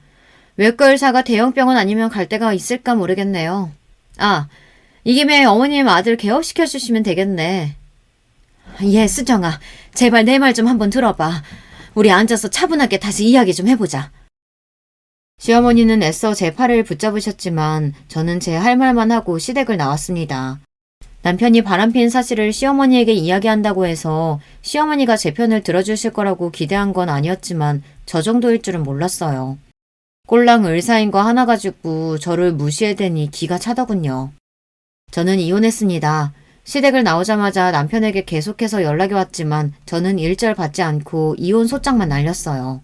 외과 의사가 대형병원 아니면 갈 데가 있을까 모르겠네요. 아, 이 김에 어머님 아들 개업시켜주시면 되겠네. 예, 수정아. 제발 내 말 좀 한번 들어봐. 우리 앉아서 차분하게 다시 이야기 좀 해보자. 시어머니는 애써 제 팔을 붙잡으셨지만 저는 제 할 말만 하고 시댁을 나왔습니다. 남편이 바람핀 사실을 시어머니에게 이야기한다고 해서 시어머니가 제 편을 들어주실 거라고 기대한 건 아니었지만 저 정도일 줄은 몰랐어요. 꼴랑 의사인 거 하나 가지고 저를 무시해대니 기가 차더군요. 저는 이혼했습니다. 시댁을 나오자마자 남편에게 계속해서 연락이 왔지만 저는 일절 받지 않고 이혼 소장만 날렸어요.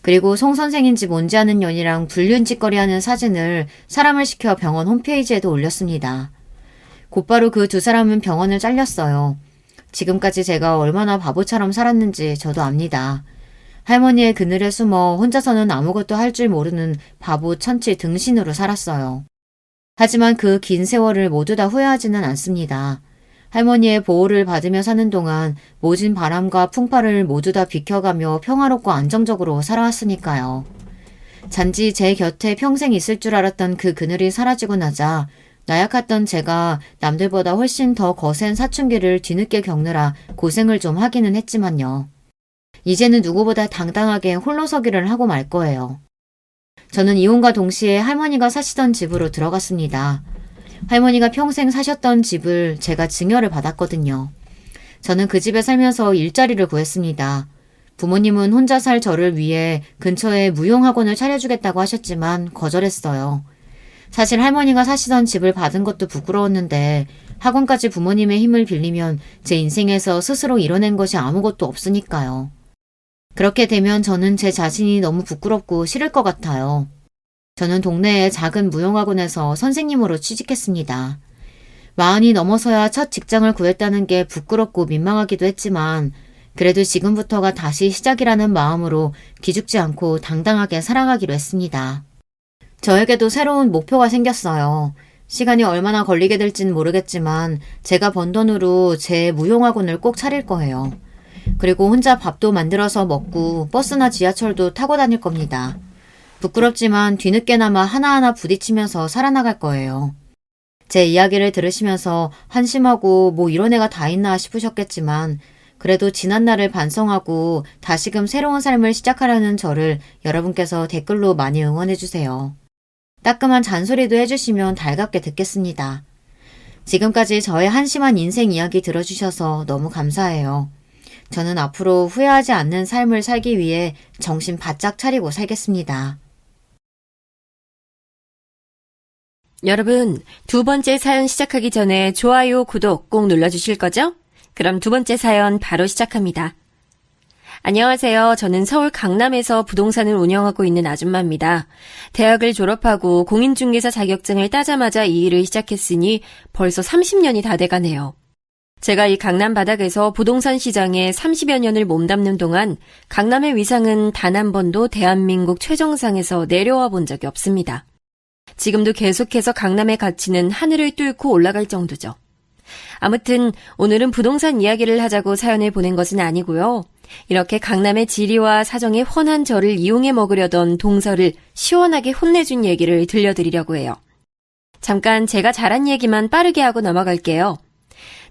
그리고 송 선생인지 뭔지 아는 년이랑 불륜짓거리하는 사진을 사람을 시켜 병원 홈페이지에도 올렸습니다. 곧바로 그 두 사람은 병원을 잘렸어요. 지금까지 제가 얼마나 바보처럼 살았는지 저도 압니다. 할머니의 그늘에 숨어 혼자서는 아무것도 할 줄 모르는 바보 천치 등신으로 살았어요. 하지만 그 긴 세월을 모두 다 후회하지는 않습니다. 할머니의 보호를 받으며 사는 동안 모진 바람과 풍파를 모두 다 비켜가며 평화롭고 안정적으로 살아왔으니까요. 단지 제 곁에 평생 있을 줄 알았던 그 그늘이 사라지고 나자 나약했던 제가 남들보다 훨씬 더 거센 사춘기를 뒤늦게 겪느라 고생을 좀 하기는 했지만요. 이제는 누구보다 당당하게 홀로서기를 하고 말 거예요. 저는 이혼과 동시에 할머니가 사시던 집으로 들어갔습니다. 할머니가 평생 사셨던 집을 제가 증여를 받았거든요. 저는 그 집에 살면서 일자리를 구했습니다. 부모님은 혼자 살 저를 위해 근처에 무용학원을 차려주겠다고 하셨지만 거절했어요. 사실 할머니가 사시던 집을 받은 것도 부끄러웠는데 학원까지 부모님의 힘을 빌리면 제 인생에서 스스로 이뤄낸 것이 아무것도 없으니까요. 그렇게 되면 저는 제 자신이 너무 부끄럽고 싫을 것 같아요. 저는 동네의 작은 무용학원에서 선생님으로 취직했습니다. 40이 넘어서야 첫 직장을 구했다는 게 부끄럽고 민망하기도 했지만 그래도 지금부터가 다시 시작이라는 마음으로 기죽지 않고 당당하게 살아가기로 했습니다. 저에게도 새로운 목표가 생겼어요. 시간이 얼마나 걸리게 될지는 모르겠지만 제가 번 돈으로 제 무용학원을 꼭 차릴 거예요. 그리고 혼자 밥도 만들어서 먹고 버스나 지하철도 타고 다닐 겁니다. 부끄럽지만 뒤늦게나마 하나하나 부딪히면서 살아나갈 거예요. 제 이야기를 들으시면서 한심하고 뭐 이런 애가 다 있나 싶으셨겠지만 그래도 지난날을 반성하고 다시금 새로운 삶을 시작하려는 저를 여러분께서 댓글로 많이 응원해주세요. 따끔한 잔소리도 해주시면 달갑게 듣겠습니다. 지금까지 저의 한심한 인생 이야기 들어주셔서 너무 감사해요. 저는 앞으로 후회하지 않는 삶을 살기 위해 정신 바짝 차리고 살겠습니다.
여러분, 두 번째 사연 시작하기 전에 좋아요, 구독 꼭 눌러주실 거죠? 그럼 두 번째 사연 바로 시작합니다. 안녕하세요. 저는 서울 강남에서 부동산을 운영하고 있는 아줌마입니다. 대학을 졸업하고 공인중개사 자격증을 따자마자 이 일을 시작했으니 벌써 30년이 다 돼가네요. 제가 이 강남 바닥에서 부동산 시장에 30여 년을 몸담는 동안 강남의 위상은 단 한 번도 대한민국 최정상에서 내려와 본 적이 없습니다. 지금도 계속해서 강남의 가치는 하늘을 뚫고 올라갈 정도죠. 아무튼 오늘은 부동산 이야기를 하자고 사연을 보낸 것은 아니고요. 이렇게 강남의 지리와 사정에 훤한 저를 이용해 먹으려던 동서를 시원하게 혼내준 얘기를 들려드리려고 해요. 잠깐 제가 잘한 얘기만 빠르게 하고 넘어갈게요.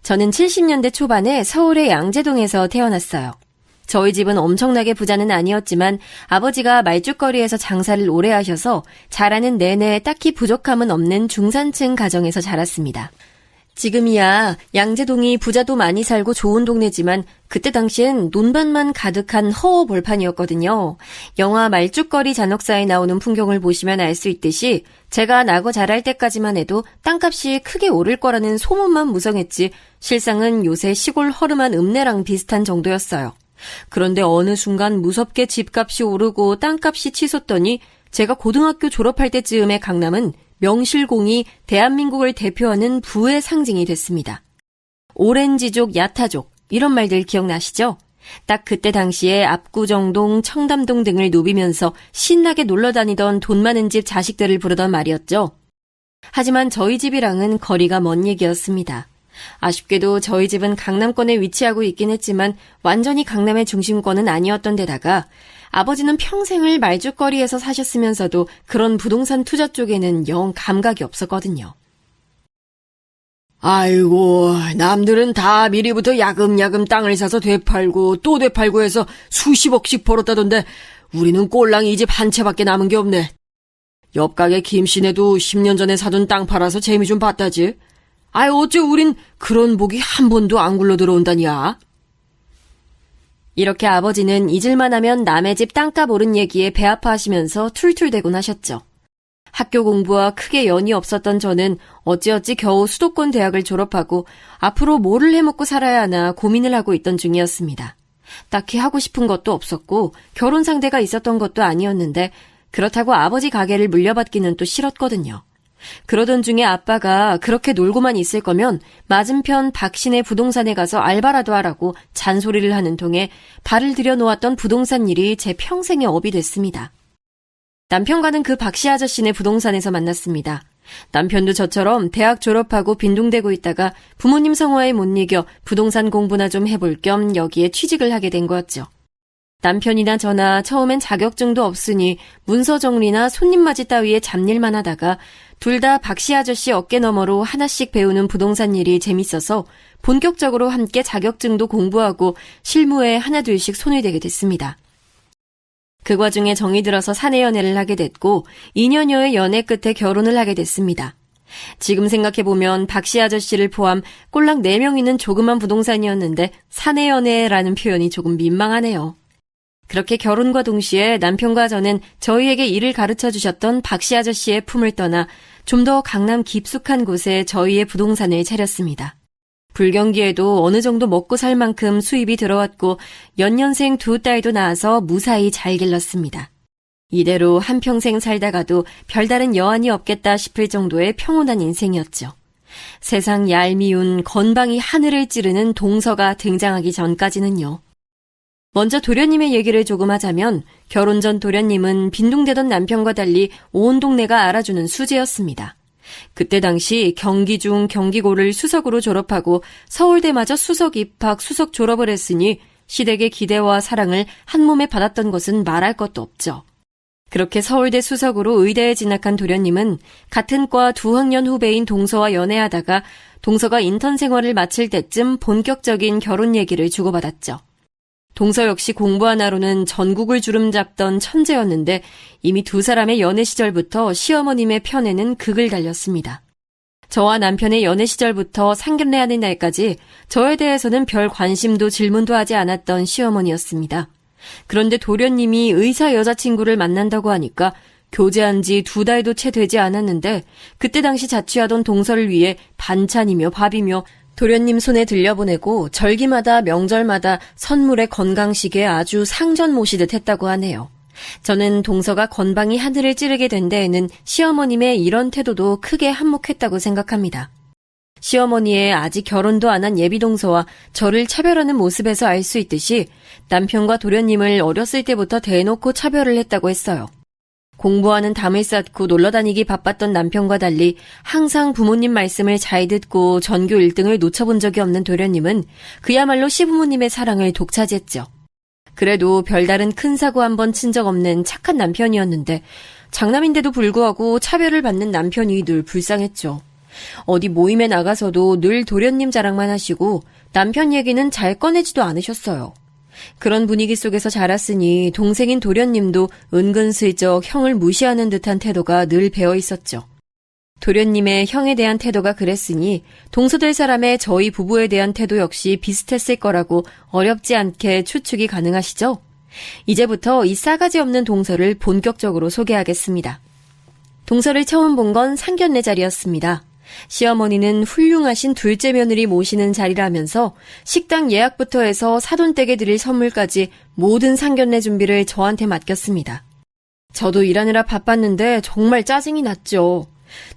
저는 70년대 초반에 서울의 양재동에서 태어났어요. 저희 집은 엄청나게 부자는 아니었지만 아버지가 말죽거리에서 장사를 오래 하셔서 자라는 내내 딱히 부족함은 없는 중산층 가정에서 자랐습니다. 지금이야 양재동이 부자도 많이 살고 좋은 동네지만 그때 당시엔 논밭만 가득한 허허벌판이었거든요. 영화 말죽거리 잔혹사에 나오는 풍경을 보시면 알 수 있듯이 제가 나고 자랄 때까지만 해도 땅값이 크게 오를 거라는 소문만 무성했지 실상은 요새 시골 허름한 읍내랑 비슷한 정도였어요. 그런데 어느 순간 무섭게 집값이 오르고 땅값이 치솟더니 제가 고등학교 졸업할 때쯤에 강남은 명실공히 대한민국을 대표하는 부의 상징이 됐습니다. 오렌지족, 야타족 이런 말들 기억나시죠? 딱 그때 당시에 압구정동, 청담동 등을 누비면서 신나게 놀러다니던 돈 많은 집 자식들을 부르던 말이었죠. 하지만 저희 집이랑은 거리가 먼 얘기였습니다. 아쉽게도 저희 집은 강남권에 위치하고 있긴 했지만 완전히 강남의 중심권은 아니었던 데다가 아버지는 평생을 말죽거리에서 사셨으면서도 그런 부동산 투자 쪽에는 영 감각이 없었거든요.
아이고, 남들은 다 미리부터 야금야금 땅을 사서 되팔고 또 되팔고 해서 수십억씩 벌었다던데 우리는 꼴랑 이 집 한 채밖에 남은 게 없네. 옆 가게 김씨네도 10년 전에 사둔 땅 팔아서 재미 좀 봤다지. 아이 어째 우린 그런 복이 한 번도 안 굴러 들어온다냐.
이렇게 아버지는 잊을만 하면 남의 집 땅값 오른 얘기에 배 아파하시면서 툴툴대곤 하셨죠. 학교 공부와 크게 연이 없었던 저는 어찌어찌 겨우 수도권 대학을 졸업하고 앞으로 뭐를 해먹고 살아야 하나 고민을 하고 있던 중이었습니다. 딱히 하고 싶은 것도 없었고 결혼 상대가 있었던 것도 아니었는데 그렇다고 아버지 가게를 물려받기는 또 싫었거든요. 그러던 중에 아빠가 그렇게 놀고만 있을 거면 맞은편 박신의 부동산에 가서 알바라도 하라고 잔소리를 하는 통에 발을 들여놓았던 부동산 일이 제 평생의 업이 됐습니다. 남편과는 그 박씨 아저씨네 부동산에서 만났습니다. 남편도 저처럼 대학 졸업하고 빈둥대고 있다가 부모님 성화에 못 이겨 부동산 공부나 좀 해볼 겸 여기에 취직을 하게 된 거였죠. 남편이나 저나 처음엔 자격증도 없으니 문서 정리나 손님 맞이 따위에 잡일만 하다가 둘 다 박씨 아저씨 어깨 너머로 하나씩 배우는 부동산 일이 재밌어서 본격적으로 함께 자격증도 공부하고 실무에 하나둘씩 손을 대게 됐습니다. 그 과중에 정이 들어서 사내 연애를 하게 됐고 2년여의 연애 끝에 결혼을 하게 됐습니다. 지금 생각해보면 박씨 아저씨를 포함 꼴랑 4명 있는 조그만 부동산이었는데 사내 연애라는 표현이 조금 민망하네요. 그렇게 결혼과 동시에 남편과 저는 저희에게 일을 가르쳐 주셨던 박씨 아저씨의 품을 떠나 좀 더 강남 깊숙한 곳에 저희의 부동산을 차렸습니다. 불경기에도 어느 정도 먹고 살 만큼 수입이 들어왔고 연년생 2딸도 낳아서 무사히 잘 길렀습니다. 이대로 한평생 살다가도 별다른 여한이 없겠다 싶을 정도의 평온한 인생이었죠. 세상 얄미운 건방이 하늘을 찌르는 동서가 등장하기 전까지는요. 먼저 도련님의 얘기를 조금 하자면 결혼 전 도련님은 빈둥대던 남편과 달리 온 동네가 알아주는 수재였습니다. 그때 당시 경기 중 경기고를 수석으로 졸업하고 서울대마저 수석 입학, 수석 졸업을 했으니 시댁의 기대와 사랑을 한 몸에 받았던 것은 말할 것도 없죠. 그렇게 서울대 수석으로 의대에 진학한 도련님은 같은 과 2학년 후배인 동서와 연애하다가 동서가 인턴 생활을 마칠 때쯤 본격적인 결혼 얘기를 주고받았죠. 동서 역시 공부 하나로는 전국을 주름잡던 천재였는데 이미 두 사람의 연애 시절부터 시어머님의 편에는 극을 달렸습니다. 저와 남편의 연애 시절부터 상견례하는 날까지 저에 대해서는 별 관심도 질문도 하지 않았던 시어머니였습니다. 그런데 도련님이 의사 여자친구를 만난다고 하니까 교제한 지 2달도 채 되지 않았는데 그때 당시 자취하던 동서를 위해 반찬이며 밥이며 도련님 손에 들려보내고 절기마다 명절마다 선물에 건강식에 아주 상전 모시듯 했다고 하네요. 저는 동서가 건방이 하늘을 찌르게 된 데에는 시어머님의 이런 태도도 크게 한몫했다고 생각합니다. 시어머니의 아직 결혼도 안 한 예비 동서와 저를 차별하는 모습에서 알 수 있듯이 남편과 도련님을 어렸을 때부터 대놓고 차별을 했다고 했어요. 공부하는 담을 쌓고 놀러다니기 바빴던 남편과 달리 항상 부모님 말씀을 잘 듣고 전교 1등을 놓쳐본 적이 없는 도련님은 그야말로 시부모님의 사랑을 독차지했죠. 그래도 별다른 큰 사고 한 번 친 적 없는 착한 남편이었는데 장남인데도 불구하고 차별을 받는 남편이 늘 불쌍했죠. 어디 모임에 나가서도 늘 도련님 자랑만 하시고 남편 얘기는 잘 꺼내지도 않으셨어요. 그런 분위기 속에서 자랐으니 동생인 도련님도 은근슬쩍 형을 무시하는 듯한 태도가 늘 배어 있었죠. 도련님의 형에 대한 태도가 그랬으니 동서될 사람의 저희 부부에 대한 태도 역시 비슷했을 거라고 어렵지 않게 추측이 가능하시죠? 이제부터 이 싸가지 없는 동서를 본격적으로 소개하겠습니다. 동서를 처음 본 건 상견례 자리였습니다. 시어머니는 훌륭하신 둘째 며느리 모시는 자리라면서 식당 예약부터 해서 사돈댁에 드릴 선물까지 모든 상견례 준비를 저한테 맡겼습니다. 저도 일하느라 바빴는데 정말 짜증이 났죠.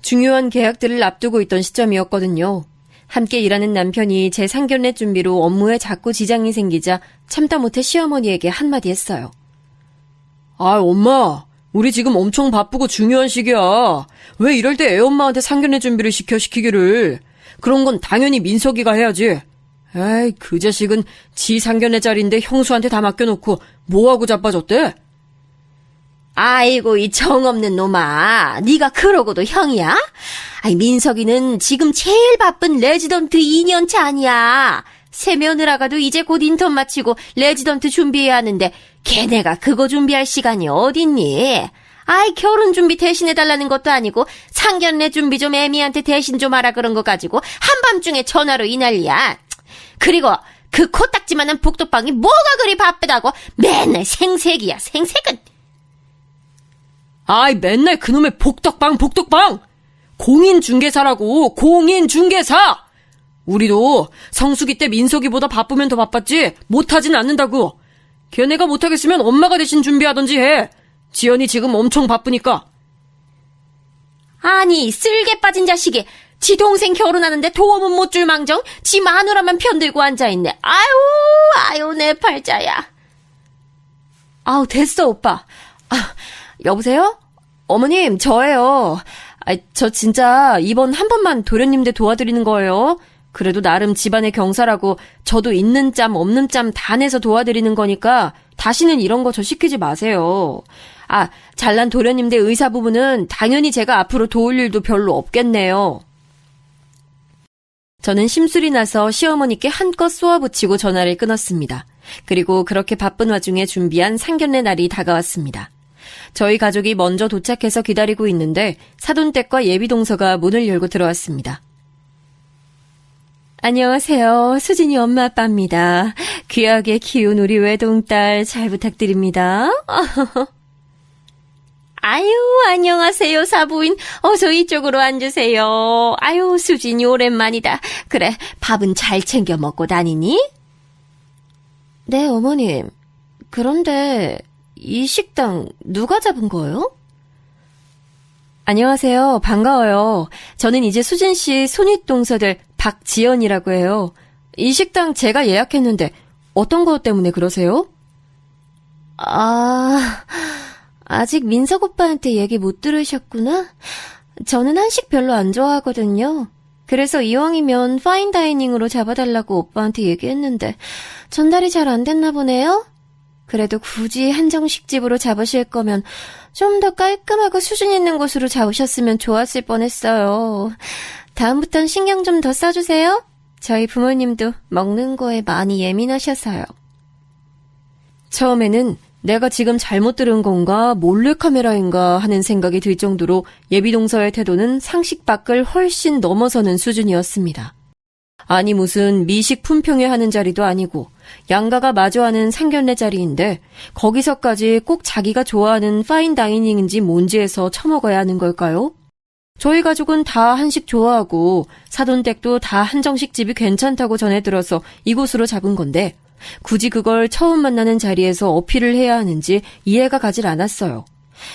중요한 계약들을 앞두고 있던 시점이었거든요. 함께 일하는 남편이 제 상견례 준비로 업무에 자꾸 지장이 생기자 참다 못해 시어머니에게 한마디 했어요.
아, 엄마. 우리 지금 엄청 바쁘고 중요한 시기야. 왜 이럴 때 애엄마한테 상견례 준비를 시키기를. 그런 건 당연히 민석이가 해야지. 에이, 그 자식은 지 상견례 자리인데 형수한테 다 맡겨놓고 뭐하고 자빠졌대?
아이고 이 정없는 놈아, 네가 그러고도 형이야? 아이 민석이는 지금 제일 바쁜 레지던트 2년차 아니야. 새 며느라가도 이제 곧 인턴 마치고 레지던트 준비해야 하는데 걔네가 그거 준비할 시간이 어딨니? 아이 결혼 준비 대신해달라는 것도 아니고 상견례 준비 좀 애미한테 대신 좀 하라 그런 거 가지고 한밤중에 전화로 이 난리야. 그리고 그 코딱지만한 복도방이 뭐가 그리 바쁘다고 맨날 생색이야 생색은.
아이, 맨날 그놈의 복덕방! 공인중개사라고, 공인중개사! 우리도 성수기 때 민석이보다 바쁘면 더 바빴지 못하진 않는다고. 걔네가 못하겠으면 엄마가 대신 준비하던지 해. 지연이 지금 엄청 바쁘니까.
아니, 쓸개 빠진 자식이 지 동생 결혼하는데 도움은 못 줄 망정 지 마누라만 편들고 앉아있네. 아유, 내 팔자야.
아우, 됐어, 오빠. 여보세요? 어머님, 저예요. 저 진짜 이번 한 번만 도련님 대 도와드리는 거예요. 그래도 나름 집안의 경사라고 저도 있는 짬 없는 짬 다 내서 도와드리는 거니까 다시는 이런 거 저 시키지 마세요. 잘난 도련님 대 의사 부부는 당연히 제가 앞으로 도울 일도 별로 없겠네요. 저는 심술이 나서 시어머니께 한껏 쏘아붙이고 전화를 끊었습니다. 그리고 그렇게 바쁜 와중에 준비한 상견례 날이 다가왔습니다. 저희 가족이 먼저 도착해서 기다리고 있는데 사돈댁과 예비동서가 문을 열고 들어왔습니다. 안녕하세요. 수진이 엄마 아빠입니다. 귀하게 키운 우리 외동딸 잘 부탁드립니다.
아유, 안녕하세요, 사부인. 어서 이쪽으로 앉으세요. 아유, 수진이 오랜만이다. 그래, 밥은 잘 챙겨 먹고 다니니?
네, 어머님. 그런데 이 식당 누가 잡은 거예요? 안녕하세요. 반가워요. 저는 이제 수진 씨 손윗동서들 박지연이라고 해요. 이 식당 제가 예약했는데 어떤 것 때문에 그러세요? 아직 민석 오빠한테 얘기 못 들으셨구나? 저는 한식 별로 안 좋아하거든요. 그래서 이왕이면 파인다이닝으로 잡아달라고 오빠한테 얘기했는데 전달이 잘 안 됐나 보네요? 그래도 굳이 한정식집으로 잡으실 거면 좀 더 깔끔하고 수준 있는 곳으로 잡으셨으면 좋았을 뻔했어요. 다음부턴 신경 좀 더 써주세요. 저희 부모님도 먹는 거에 많이 예민하셔서요. 처음에는 내가 지금 잘못 들은 건가 몰래카메라인가 하는 생각이 들 정도로 예비동서의 태도는 상식 밖을 훨씬 넘어서는 수준이었습니다. 아니 무슨 미식 품평회 하는 자리도 아니고 양가가 마주하는 상견례 자리인데 거기서까지 꼭 자기가 좋아하는 파인다이닝인지 뭔지에서 처먹어야 하는 걸까요? 저희 가족은 다 한식 좋아하고 사돈댁도 다 한정식집이 괜찮다고 전해 들어서 이곳으로 잡은 건데 굳이 그걸 처음 만나는 자리에서 어필을 해야 하는지 이해가 가질 않았어요.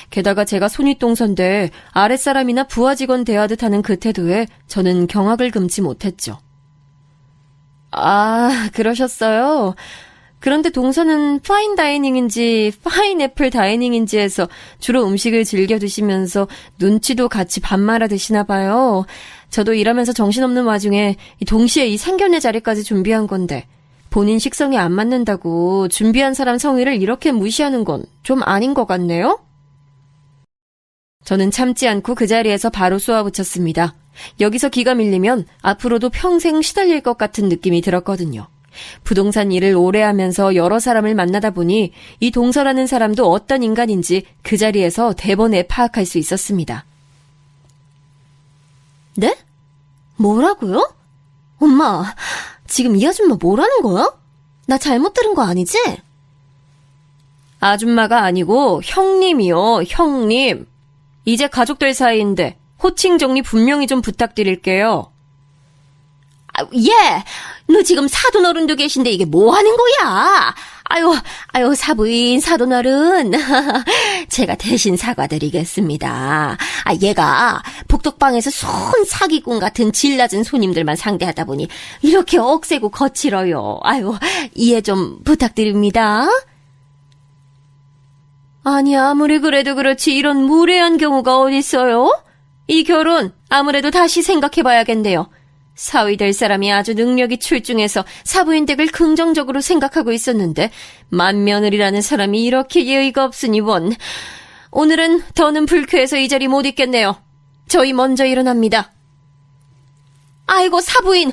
게다가 제가 손윗동서인데 아랫사람이나 부하 직원 대하듯 하는 그 태도에 저는 경악을 금치 못했죠. 그러셨어요? 그런데 동서는 파인다이닝인지 파인애플 다이닝인지 해서 주로 음식을 즐겨 드시면서 눈치도 같이 밥 말아 드시나 봐요. 저도 일하면서 정신없는 와중에 동시에 이 상견례 자리까지 준비한 건데 본인 식성이 안 맞는다고 준비한 사람 성의를 이렇게 무시하는 건 좀 아닌 것 같네요? 저는 참지 않고 그 자리에서 바로 쏘아붙였습니다. 여기서 기가 밀리면 앞으로도 평생 시달릴 것 같은 느낌이 들었거든요. 부동산 일을 오래 하면서 여러 사람을 만나다 보니 이 동서라는 사람도 어떤 인간인지 그 자리에서 대번에 파악할 수 있었습니다.
네? 뭐라고요? 엄마, 지금 이 아줌마 뭐라는 거야? 나 잘못 들은 거 아니지?
아줌마가 아니고 형님이요, 형님. 이제 가족들 사이인데 호칭 정리 분명히 좀 부탁드릴게요.
얘, 너 지금 사돈어른도 계신데 이게 뭐 하는 거야? 아유, 사부인, 사돈어른. 제가 대신 사과드리겠습니다. 얘가 복덕방에서 손 사기꾼 같은 질 낮은 손님들만 상대하다 보니 이렇게 억세고 거칠어요. 이해 좀 부탁드립니다.
아니, 아무리 그래도 그렇지 이런 무례한 경우가 어딨어요? 이 결혼 아무래도 다시 생각해봐야겠네요. 사위 될 사람이 아주 능력이 출중해서 사부인 댁을 긍정적으로 생각하고 있었는데 맏며느리라는 사람이 이렇게 예의가 없으니 원. 오늘은 더는 불쾌해서 이 자리 못 있겠네요. 저희 먼저 일어납니다.
아이고, 사부인,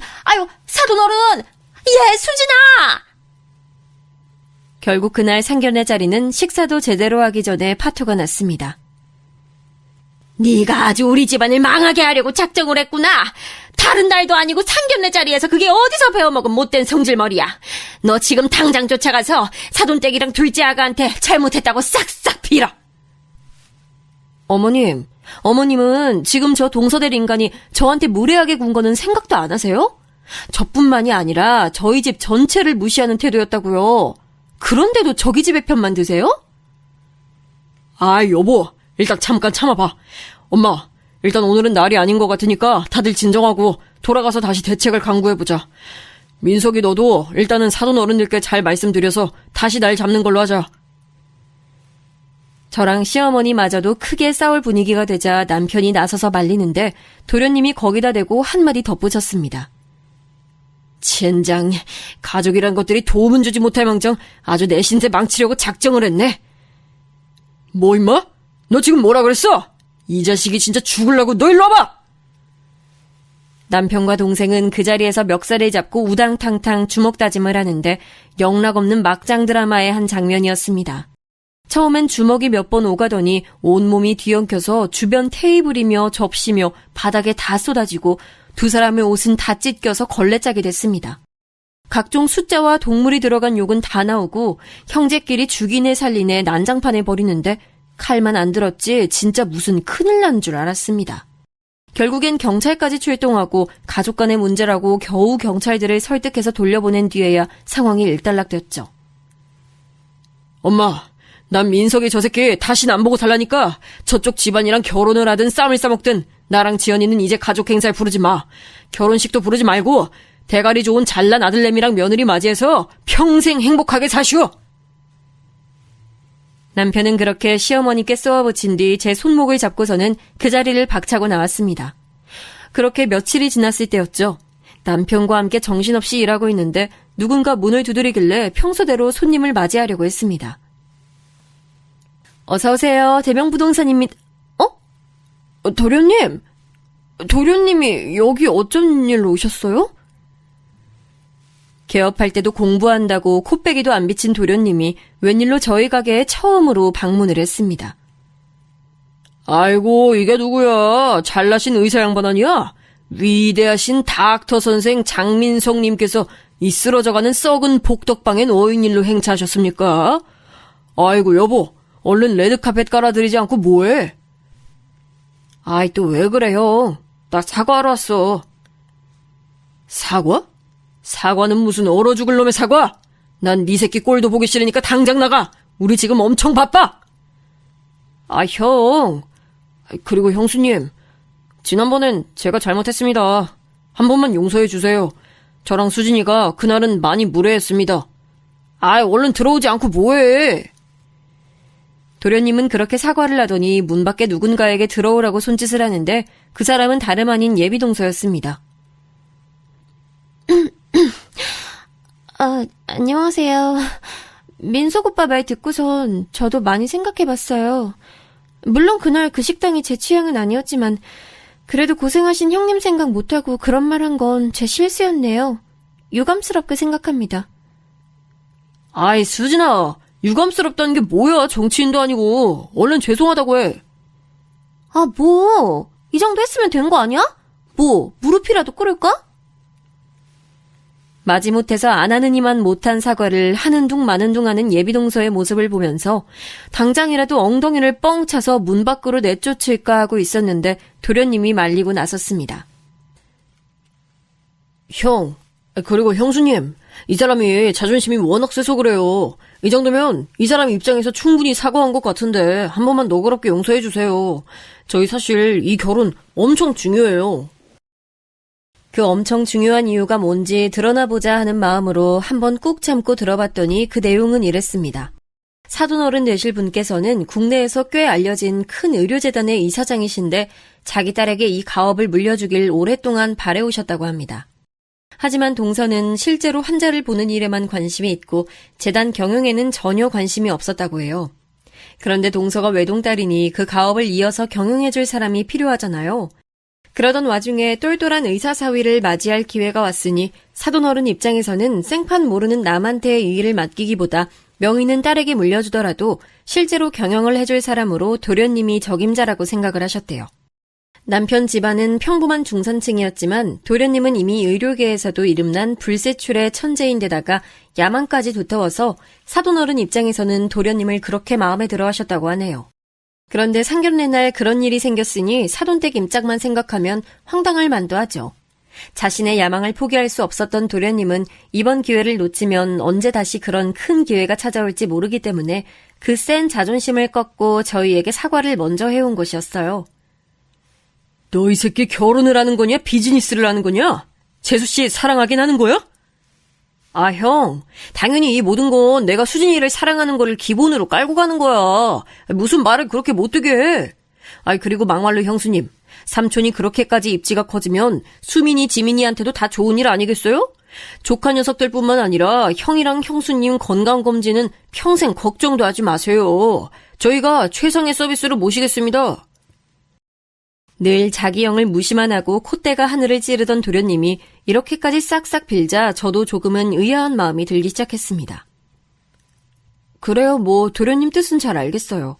사돈어른, 수진아!
결국 그날 상견례 자리는 식사도 제대로 하기 전에 파토가 났습니다.
네가 아주 우리 집안을 망하게 하려고 작정을 했구나. 다른 날도 아니고 상견례 자리에서 그게 어디서 배워먹은 못된 성질머리야. 너 지금 당장 쫓아가서 사돈댁이랑 둘째 아가한테 잘못했다고 싹싹 빌어.
어머님은 지금 저 동서될 인간이 저한테 무례하게 군 거는 생각도 안 하세요? 저뿐만이 아니라 저희 집 전체를 무시하는 태도였다고요. 그런데도 저기 집의 편만 드세요?
여보, 일단 잠깐 참아봐. 엄마, 일단 오늘은 날이 아닌 것 같으니까 다들 진정하고 돌아가서 다시 대책을 강구해보자. 민석이 너도 일단은 사돈 어른들께 잘 말씀드려서 다시 날 잡는 걸로 하자.
저랑 시어머니마저도 크게 싸울 분위기가 되자 남편이 나서서 말리는데 도련님이 거기다 대고 한마디 덧붙였습니다.
젠장, 가족이란 것들이 도움은 주지 못할 망정 아주 내 신세 망치려고 작정을 했네. 뭐 임마? 너 지금 뭐라 그랬어? 이 자식이 진짜 죽으려고. 너 일로 와봐!
남편과 동생은 그 자리에서 멱살을 잡고 우당탕탕 주먹다짐을 하는데 영락없는 막장 드라마의 한 장면이었습니다. 처음엔 주먹이 몇 번 오가더니 온몸이 뒤엉켜서 주변 테이블이며 접시며 바닥에 다 쏟아지고 두 사람의 옷은 다 찢겨서 걸레짝이 됐습니다. 각종 숫자와 동물이 들어간 욕은 다 나오고 형제끼리 죽이네 살리네 난장판에 벌이는데 칼만 안 들었지 진짜 무슨 큰일 난 줄 알았습니다. 결국엔 경찰까지 출동하고 가족 간의 문제라고 겨우 경찰들을 설득해서 돌려보낸 뒤에야 상황이 일단락됐죠.
엄마, 난 민석이 저 새끼 다신 안 보고 살라니까 저쪽 집안이랑 결혼을 하든 쌈을 싸먹든 나랑 지연이는 이제 가족 행사에 부르지 마. 결혼식도 부르지 말고 대가리 좋은 잘난 아들내미랑 며느리 맞이해서 평생 행복하게 사시오.
남편은 그렇게 시어머니께 쏘아붙인 뒤 제 손목을 잡고서는 그 자리를 박차고 나왔습니다. 그렇게 며칠이 지났을 때였죠. 남편과 함께 정신없이 일하고 있는데 누군가 문을 두드리길래 평소대로 손님을 맞이하려고 했습니다. 어서 오세요. 대명부동산입니다. 도련님? 도련님이 여기 어쩐 일로 오셨어요? 개업할 때도 공부한다고 코빼기도 안 비친 도련님이 웬일로 저희 가게에 처음으로 방문을 했습니다.
아이고, 이게 누구야? 잘나신 의사 양반 아니야? 위대하신 닥터 선생 장민성님께서 이 쓰러져가는 썩은 복덕방에 놓인 일로 행차하셨습니까? 아이고, 여보, 얼른 레드카펫 깔아드리지 않고 뭐해? 아이, 또 왜 그래, 형? 나 사과하러 왔어. 사과? 사과는 무슨 얼어 죽을 놈의 사과? 난 네 새끼 꼴도 보기 싫으니까 당장 나가. 우리 지금 엄청 바빠. 아, 형. 그리고 형수님, 지난번엔 제가 잘못했습니다. 한 번만 용서해 주세요. 저랑 수진이가 그날은 많이 무례했습니다. 아, 얼른 들어오지 않고 뭐해?
도련님은 그렇게 사과를 하더니 문 밖에 누군가에게 들어오라고 손짓을 하는데 그 사람은 다름 아닌 예비동서였습니다. 안녕하세요. 민석 오빠 말 듣고선 저도 많이 생각해봤어요. 물론 그날 그 식당이 제 취향은 아니었지만 그래도 고생하신 형님 생각 못하고 그런 말 한 건 제 실수였네요. 유감스럽게 생각합니다.
아이, 수진아. 유감스럽다는 게 뭐야? 정치인도 아니고. 얼른 죄송하다고 해.
아, 뭐? 이 정도 했으면 된 거 아니야? 뭐, 무릎이라도 꿇을까? 마지못해서 안 하느니만 못한 사과를 하는 둥 마는 둥 하는 예비동서의 모습을 보면서 당장이라도 엉덩이를 뻥 차서 문 밖으로 내쫓을까 하고 있었는데 도련님이 말리고 나섰습니다.
형, 그리고 형수님, 이 사람이 자존심이 워낙 세서 그래요. 이 정도면 이 사람 입장에서 충분히 사과한 것 같은데 한 번만 너그럽게 용서해 주세요. 저희 사실 이 결혼 엄청 중요해요.
그 엄청 중요한 이유가 뭔지 드러나보자 하는 마음으로 한번 꾹 참고 들어봤더니 그 내용은 이랬습니다. 사돈어른 되실 분께서는 국내에서 꽤 알려진 큰 의료재단의 이사장이신데 자기 딸에게 이 가업을 물려주길 오랫동안 바래오셨다고 합니다. 하지만 동서는 실제로 환자를 보는 일에만 관심이 있고 재단 경영에는 전혀 관심이 없었다고 해요. 그런데 동서가 외동딸이니 그 가업을 이어서 경영해줄 사람이 필요하잖아요. 그러던 와중에 똘똘한 의사사위를 맞이할 기회가 왔으니 사돈어른 입장에서는 생판 모르는 남한테 이 일을 맡기기보다 명의는 딸에게 물려주더라도 실제로 경영을 해줄 사람으로 도련님이 적임자라고 생각을 하셨대요. 남편 집안은 평범한 중산층이었지만 도련님은 이미 의료계에서도 이름난 불세출의 천재인데다가 야망까지 두터워서 사돈어른 입장에서는 도련님을 그렇게 마음에 들어 하셨다고 하네요. 그런데 상견례 날 그런 일이 생겼으니 사돈댁 임짝만 생각하면 황당할 만도 하죠. 자신의 야망을 포기할 수 없었던 도련님은 이번 기회를 놓치면 언제 다시 그런 큰 기회가 찾아올지 모르기 때문에 그 센 자존심을 꺾고 저희에게 사과를 먼저 해온 것이었어요.
너 이 새끼 결혼을 하는 거냐? 비즈니스를 하는 거냐? 재수씨 사랑하긴 하는 거야? 아, 형. 당연히 이 모든 건 내가 수진이를 사랑하는 거를 기본으로 깔고 가는 거야. 무슨 말을 그렇게 못되게 해. 아이, 그리고 막말로 형수님. 삼촌이 그렇게까지 입지가 커지면 수민이 지민이한테도 다 좋은 일 아니겠어요? 조카 녀석들뿐만 아니라 형이랑 형수님 건강검진은 평생 걱정도 하지 마세요. 저희가 최상의 서비스로 모시겠습니다.
늘 자기 형을 무시만 하고 콧대가 하늘을 찌르던 도련님이 이렇게까지 싹싹 빌자 저도 조금은 의아한 마음이 들기 시작했습니다. 그래요, 뭐 도련님 뜻은 잘 알겠어요.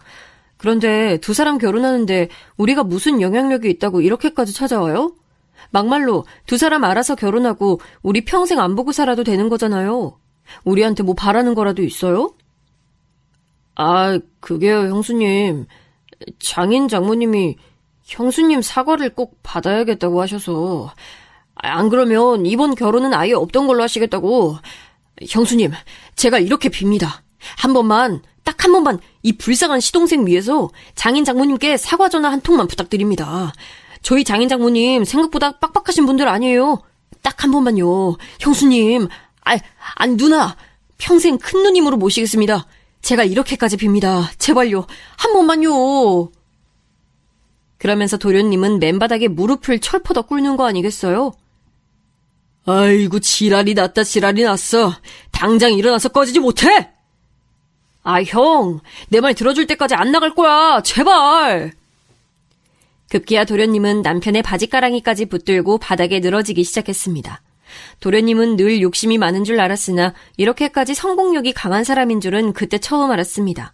그런데 두 사람 결혼하는데 우리가 무슨 영향력이 있다고 이렇게까지 찾아와요? 막말로 두 사람 알아서 결혼하고 우리 평생 안 보고 살아도 되는 거잖아요. 우리한테 뭐 바라는 거라도 있어요?
아, 그게요, 형수님. 장인 장모님이 형수님 사과를 꼭 받아야겠다고 하셔서. 안 그러면 이번 결혼은 아예 없던 걸로 하시겠다고. 형수님, 제가 이렇게 빕니다. 딱 한 번만 이 불쌍한 시동생 위해서 장인 장모님께 사과 전화 한 통만 부탁드립니다. 저희 장인 장모님 생각보다 빡빡하신 분들 아니에요. 딱 한 번만요. 형수님, 아니 누나, 평생 큰 누님으로 모시겠습니다. 제가 이렇게까지 빕니다. 제발요. 한 번만요.
그러면서 도련님은 맨바닥에 무릎을 철퍼덕 꿇는 거 아니겠어요?
아이고, 지랄이 났다, 지랄이 났어. 당장 일어나서 꺼지지 못해! 아, 형, 내 말 들어줄 때까지 안 나갈 거야. 제발!
급기야 도련님은 남편의 바지가랑이까지 붙들고 바닥에 늘어지기 시작했습니다. 도련님은 늘 욕심이 많은 줄 알았으나 이렇게까지 성공력이 강한 사람인 줄은 그때 처음 알았습니다.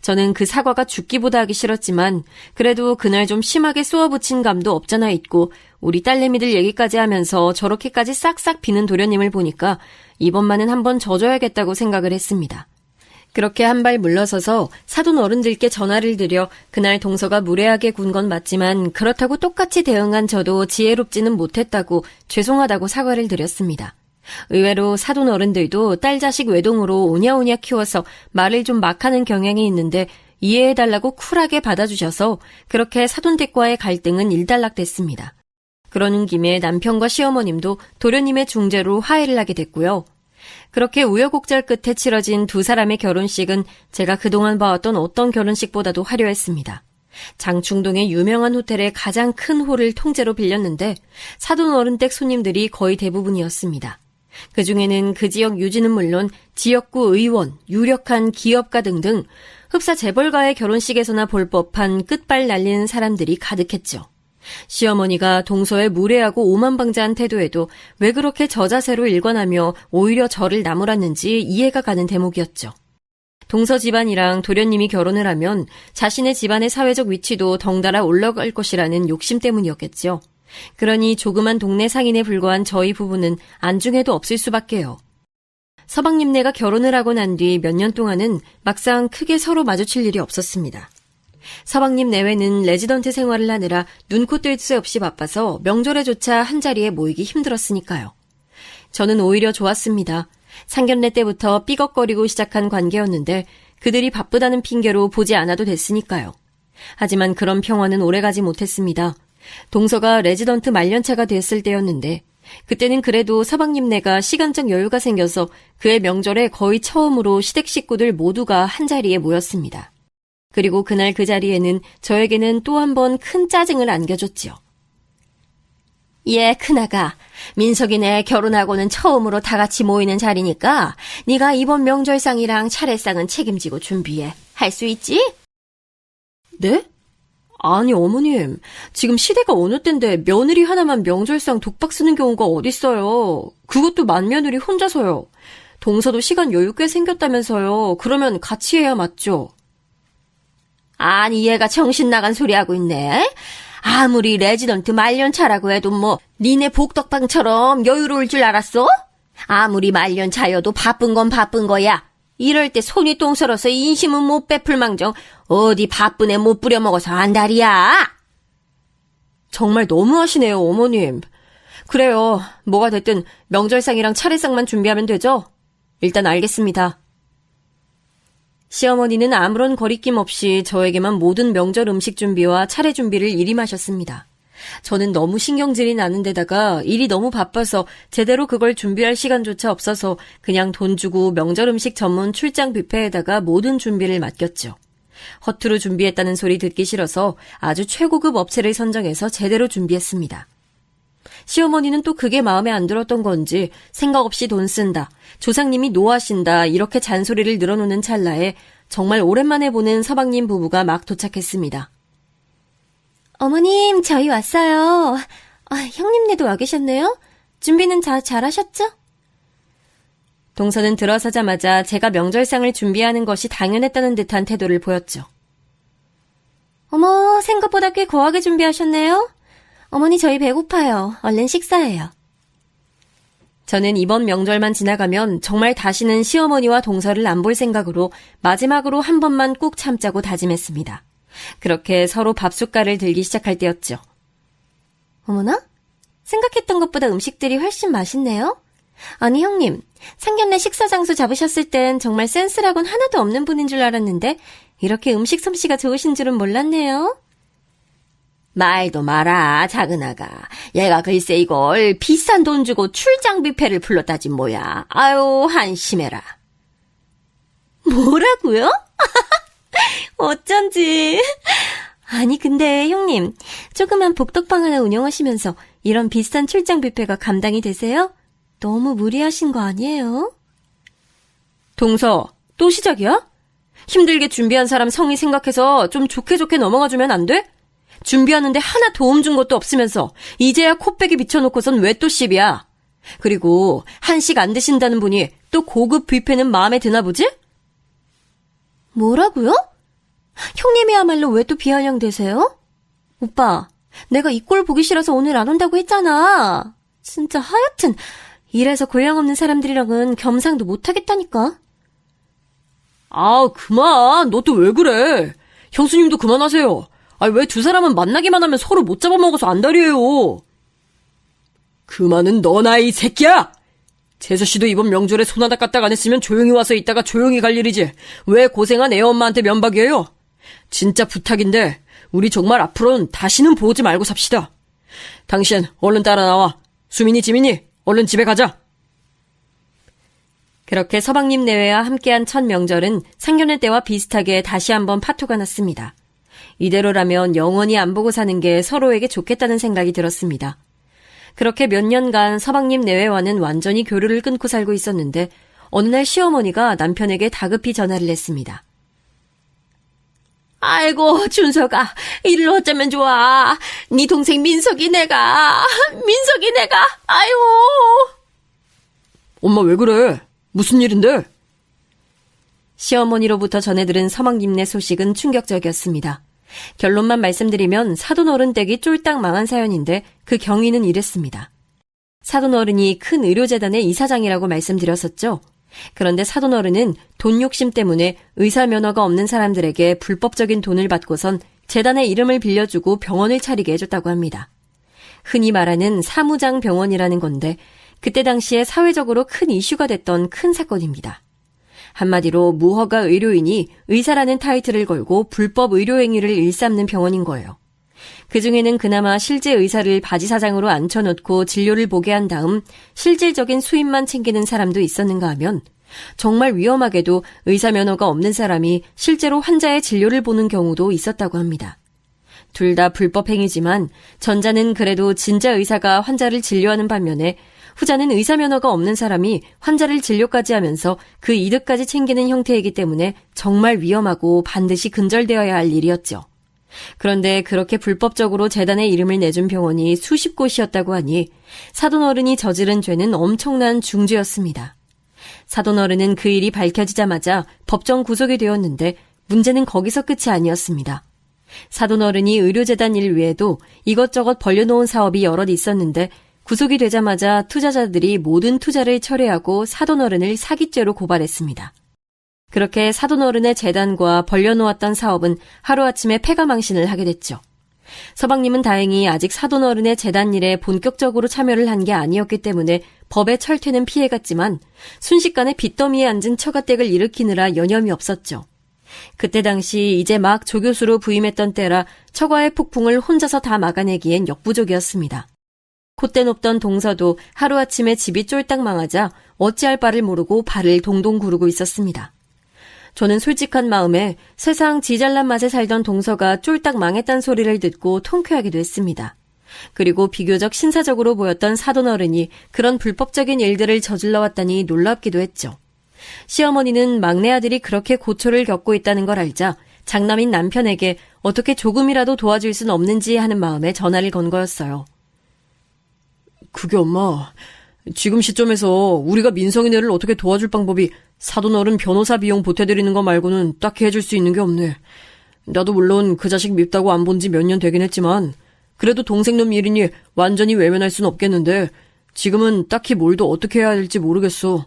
저는 그 사과가 죽기보다 하기 싫었지만 그래도 그날 좀 심하게 쏘아붙인 감도 없잖아 있고 우리 딸내미들 얘기까지 하면서 저렇게까지 싹싹 비는 도련님을 보니까 이번만은 한번 져줘야겠다고 생각을 했습니다. 그렇게 한 발 물러서서 사돈 어른들께 전화를 드려 그날 동서가 무례하게 군 건 맞지만 그렇다고 똑같이 대응한 저도 지혜롭지는 못했다고 죄송하다고 사과를 드렸습니다. 의외로 사돈 어른들도 딸 자식 외동으로 오냐오냐 키워서 말을 좀 막 하는 경향이 있는데 이해해달라고 쿨하게 받아주셔서 그렇게 사돈댁과의 갈등은 일단락됐습니다. 그러는 김에 남편과 시어머님도 도련님의 중재로 화해를 하게 됐고요. 그렇게 우여곡절 끝에 치러진 두 사람의 결혼식은 제가 그동안 봐왔던 어떤 결혼식보다도 화려했습니다. 장충동의 유명한 호텔의 가장 큰 홀을 통째로 빌렸는데 사돈 어른댁 손님들이 거의 대부분이었습니다. 그중에는 그 지역 유지는 물론 지역구 의원, 유력한 기업가 등등 흡사 재벌가의 결혼식에서나 볼 법한 끝발 날리는 사람들이 가득했죠. 시어머니가 동서의 무례하고 오만방자한 태도에도 왜 그렇게 저자세로 일관하며 오히려 저를 나무랐는지 이해가 가는 대목이었죠. 동서 집안이랑 도련님이 결혼을 하면 자신의 집안의 사회적 위치도 덩달아 올라갈 것이라는 욕심 때문이었겠죠. 그러니 조그만 동네 상인에 불과한 저희 부부는 안중에도 없을 수밖에요. 서방님네가 결혼을 하고 난 뒤 몇 년 동안은 막상 크게 서로 마주칠 일이 없었습니다. 서방님 내외는 레지던트 생활을 하느라 눈코 뜰 새 없이 바빠서 명절에조차 한자리에 모이기 힘들었으니까요. 저는 오히려 좋았습니다. 상견례 때부터 삐걱거리고 시작한 관계였는데 그들이 바쁘다는 핑계로 보지 않아도 됐으니까요. 하지만 그런 평화는 오래가지 못했습니다. 동서가 레지던트 말년차가 됐을 때였는데 그때는 그래도 서방님네가 시간적 여유가 생겨서 그의 명절에 거의 처음으로 시댁 식구들 모두가 한자리에 모였습니다. 그리고 그날 그 자리에는 저에게는 또 한 번 큰 짜증을 안겨줬지요.
예, 큰아가. 민석이네 결혼하고는 처음으로 다 같이 모이는 자리니까 네가 이번 명절상이랑 차례상은 책임지고 준비해. 할 수 있지?
네? 아니 어머님, 지금 시대가 어느 때인데 며느리 하나만 명절상 독박 쓰는 경우가 어딨어요. 그것도 맏며느리 혼자서요. 동서도 시간 여유 꽤 생겼다면서요. 그러면 같이 해야 맞죠?
아니 얘가 정신 나간 소리 하고 있네. 아무리 레지던트 말년차라고 해도 뭐 니네 복덕방처럼 여유로울 줄 알았어? 아무리 말년차여도 바쁜 건 바쁜 거야. 이럴 때 손이 똥설어서 인심은 못 베풀 망정 어디 바쁜 애 못 부려먹어서 안달이야.
정말 너무하시네요, 어머님. 그래요, 뭐가 됐든 명절상이랑 차례상만 준비하면 되죠? 일단 알겠습니다. 시어머니는 아무런 거리낌 없이 저에게만 모든 명절 음식 준비와 차례 준비를 일임하셨습니다. 저는 너무 신경질이 나는 데다가 일이 너무 바빠서 제대로 그걸 준비할 시간조차 없어서 그냥 돈 주고 명절 음식 전문 출장 뷔페에다가 모든 준비를 맡겼죠. 허투루 준비했다는 소리 듣기 싫어서 아주 최고급 업체를 선정해서 제대로 준비했습니다. 시어머니는 또 그게 마음에 안 들었던 건지 생각 없이 돈 쓴다, 조상님이 노하신다 이렇게 잔소리를 늘어놓는 찰나에 정말 오랜만에 보는 서방님 부부가 막 도착했습니다.
어머님, 저희 왔어요. 형님네도 와 계셨네요? 준비는 잘하셨죠?
동서는 들어서자마자 제가 명절상을 준비하는 것이 당연했다는 듯한 태도를 보였죠.
어머, 생각보다 꽤 거하게 준비하셨네요. 어머니, 저희 배고파요. 얼른 식사해요.
저는 이번 명절만 지나가면 정말 다시는 시어머니와 동서를 안 볼 생각으로 마지막으로 한 번만 꾹 참자고 다짐했습니다. 그렇게 서로 밥숟갈을 들기 시작할 때였죠.
어머나? 생각했던 것보다 음식들이 훨씬 맛있네요? 아니, 형님, 상견례 식사 장소 잡으셨을 땐 정말 센스라곤 하나도 없는 분인 줄 알았는데 이렇게 음식 솜씨가 좋으신 줄은 몰랐네요.
말도 마라, 작은아가. 얘가 글쎄 이걸 비싼 돈 주고 출장 뷔페를 불렀다지 뭐야. 아유, 한심해라.
뭐라고요? 어쩐지. 아니, 근데 형님, 조그만 복덕방 하나 운영하시면서 이런 비싼 출장 뷔페가 감당이 되세요? 너무 무리하신 거 아니에요?
동서, 또 시작이야? 힘들게 준비한 사람 성의 생각해서 좀 좋게 넘어가주면 안 돼? 준비하는데 하나 도움 준 것도 없으면서 이제야 코빼기 비춰놓고선 왜 또 씹이야? 그리고 한식 안 드신다는 분이 또 고급 뷔페는 마음에 드나 보지?
뭐라고요? 형님이야말로 왜 또 비아냥 되세요? 오빠, 내가 이 꼴 보기 싫어서 오늘 안 온다고 했잖아. 진짜 하여튼 이래서 골량 없는 사람들이랑은 겸상도 못하겠다니까.
아, 그만. 너 또 왜 그래? 형수님도 그만하세요. 왜 두 사람은 만나기만 하면 서로 못 잡아먹어서 안달이에요. 그만은 너나 이 새끼야! 재수씨도 이번 명절에 손 하나 까딱 안 했으면 조용히 와서 있다가 조용히 갈 일이지. 왜 고생한 애엄마한테 면박이에요? 진짜 부탁인데 우리 정말 앞으로는 다시는 보지 말고 삽시다. 당신 얼른 따라 나와. 수민이, 지민이 얼른 집에 가자.
그렇게 서방님 내외와 함께한 첫 명절은 상견례 때와 비슷하게 다시 한번 파토가 났습니다. 이대로라면 영원히 안 보고 사는 게 서로에게 좋겠다는 생각이 들었습니다. 그렇게 몇 년간 서방님 내외와는 완전히 교류를 끊고 살고 있었는데 어느 날 시어머니가 남편에게 다급히 전화를 했습니다.
아이고, 준서가, 일을 어쩌면 좋아. 네 동생 민석이 내가, 아유.
엄마 왜 그래? 무슨 일인데?
시어머니로부터 전해들은 서방님네 소식은 충격적이었습니다. 결론만 말씀드리면 사돈어른 댁이 쫄딱 망한 사연인데 그 경위는 이랬습니다. 사돈어른이 큰 의료재단의 이사장이라고 말씀드렸었죠. 그런데 사돈어른은 돈 욕심 때문에 의사 면허가 없는 사람들에게 불법적인 돈을 받고선 재단의 이름을 빌려주고 병원을 차리게 해줬다고 합니다. 흔히 말하는 사무장 병원이라는 건데 그때 당시에 사회적으로 큰 이슈가 됐던 큰 사건입니다. 한마디로 무허가 의료인이 의사라는 타이틀을 걸고 불법 의료행위를 일삼는 병원인 거예요. 그중에는 그나마 실제 의사를 바지사장으로 앉혀놓고 진료를 보게 한 다음 실질적인 수입만 챙기는 사람도 있었는가 하면 정말 위험하게도 의사 면허가 없는 사람이 실제로 환자의 진료를 보는 경우도 있었다고 합니다. 둘 다 불법 행위지만 전자는 그래도 진짜 의사가 환자를 진료하는 반면에 후자는 의사 면허가 없는 사람이 환자를 진료까지 하면서 그 이득까지 챙기는 형태이기 때문에 정말 위험하고 반드시 근절되어야 할 일이었죠. 그런데 그렇게 불법적으로 재단의 이름을 내준 병원이 수십 곳이었다고 하니 사돈어른이 저지른 죄는 엄청난 중죄였습니다. 사돈어른은 그 일이 밝혀지자마자 법정 구속이 되었는데 문제는 거기서 끝이 아니었습니다. 사돈어른이 의료재단 일 외에도 이것저것 벌려놓은 사업이 여럿 있었는데 구속이 되자마자 투자자들이 모든 투자를 철회하고 사돈어른을 사기죄로 고발했습니다. 그렇게 사돈어른의 재단과 벌려놓았던 사업은 하루아침에 폐가망신을 하게 됐죠. 서방님은 다행히 아직 사돈어른의 재단 일에 본격적으로 참여를 한 게 아니었기 때문에 법의 철퇴는 피해갔지만 순식간에 빚더미에 앉은 처가댁을 일으키느라 여념이 없었죠. 그때 당시 이제 막 조교수로 부임했던 때라 처과의 폭풍을 혼자서 다 막아내기엔 역부족이었습니다. 콧대 높던 동서도 하루아침에 집이 쫄딱 망하자 어찌할 바를 모르고 발을 동동 구르고 있었습니다. 저는 솔직한 마음에 세상 지잘난 맛에 살던 동서가 쫄딱 망했단 소리를 듣고 통쾌하기도 했습니다. 그리고 비교적 신사적으로 보였던 사돈 어른이 그런 불법적인 일들을 저질러 왔다니 놀랍기도 했죠. 시어머니는 막내 아들이 그렇게 고초를 겪고 있다는 걸 알자 장남인 남편에게 어떻게 조금이라도 도와줄 순 없는지 하는 마음에 전화를 건 거였어요.
그게 엄마, 지금 시점에서 우리가 민성이네를 어떻게 도와줄 방법이 사돈 어른 변호사 비용 보태드리는 거 말고는 딱히 해줄 수 있는 게 없네. 나도 물론 그 자식 밉다고 안 본 지 몇 년 되긴 했지만 그래도 동생놈 일이니 완전히 외면할 순 없겠는데 지금은 딱히 뭘 더 어떻게 해야 할지 모르겠어.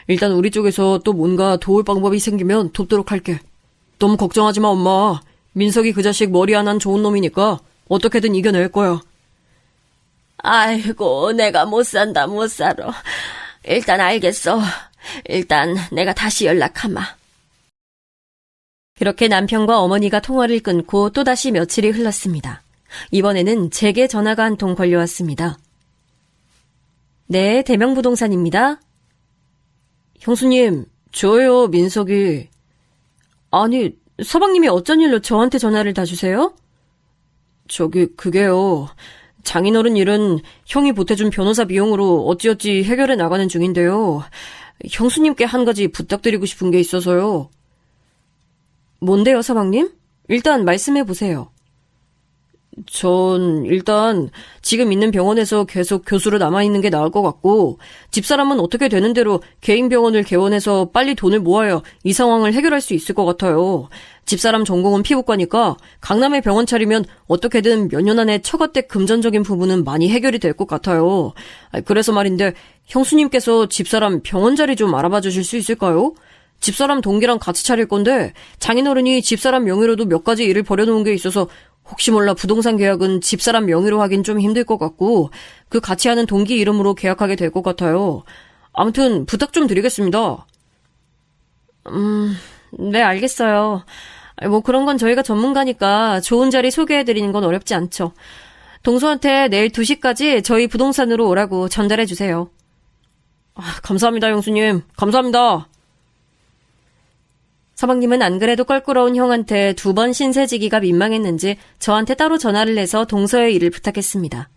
일단 우리 쪽에서 또 뭔가 도울 방법이 생기면 돕도록 할게. 너무 걱정하지 마, 엄마. 민석이 그 자식 머리 안 한 좋은 놈이니까 어떻게든 이겨낼 거야.
아이고, 내가 못 산다, 못 살아. 일단 알겠어. 일단 내가 다시 연락하마.
그렇게 남편과 어머니가 통화를 끊고 또다시 며칠이 흘렀습니다. 이번에는 제게 전화가 한 통 걸려왔습니다. 네, 대명부동산입니다.
형수님, 저예요, 민석이.
아니, 서방님이 어쩐 일로 저한테 전화를 다 주세요?
그게요. 장인어른 일은 형이 보태준 변호사 비용으로 어찌어찌 해결해 나가는 중인데요. 형수님께 한 가지 부탁드리고 싶은 게 있어서요.
뭔데요, 서방님? 일단 말씀해 보세요.
전 일단 지금 있는 병원에서 계속 교수로 남아있는 게 나을 것 같고 집사람은 어떻게 되는 대로 개인 병원을 개원해서 빨리 돈을 모아야 이 상황을 해결할 수 있을 것 같아요. 집사람 전공은 피부과니까 강남에 병원 차리면 어떻게든 몇 년 안에 처가댁 금전적인 부분은 많이 해결이 될 것 같아요. 그래서 말인데 형수님께서 집사람 병원 자리 좀 알아봐 주실 수 있을까요? 집사람 동기랑 같이 차릴 건데 장인어른이 집사람 명의로도 몇 가지 일을 벌여놓은 게 있어서 혹시 몰라 부동산 계약은 집사람 명의로 하긴 좀 힘들 것 같고 그 같이 하는 동기 이름으로 계약하게 될 것 같아요. 아무튼 부탁 좀 드리겠습니다.
네, 알겠어요. 뭐 그런 건 저희가 전문가니까 좋은 자리 소개해드리는 건 어렵지 않죠. 동서한테 내일 2시까지 저희 부동산으로 오라고 전달해 주세요.
감사합니다, 형수님. 감사합니다.
서방님은 안 그래도 껄끄러운 형한테 2번 신세지기가 민망했는지 저한테 따로 전화를 해서 동서의 일을 부탁했습니다.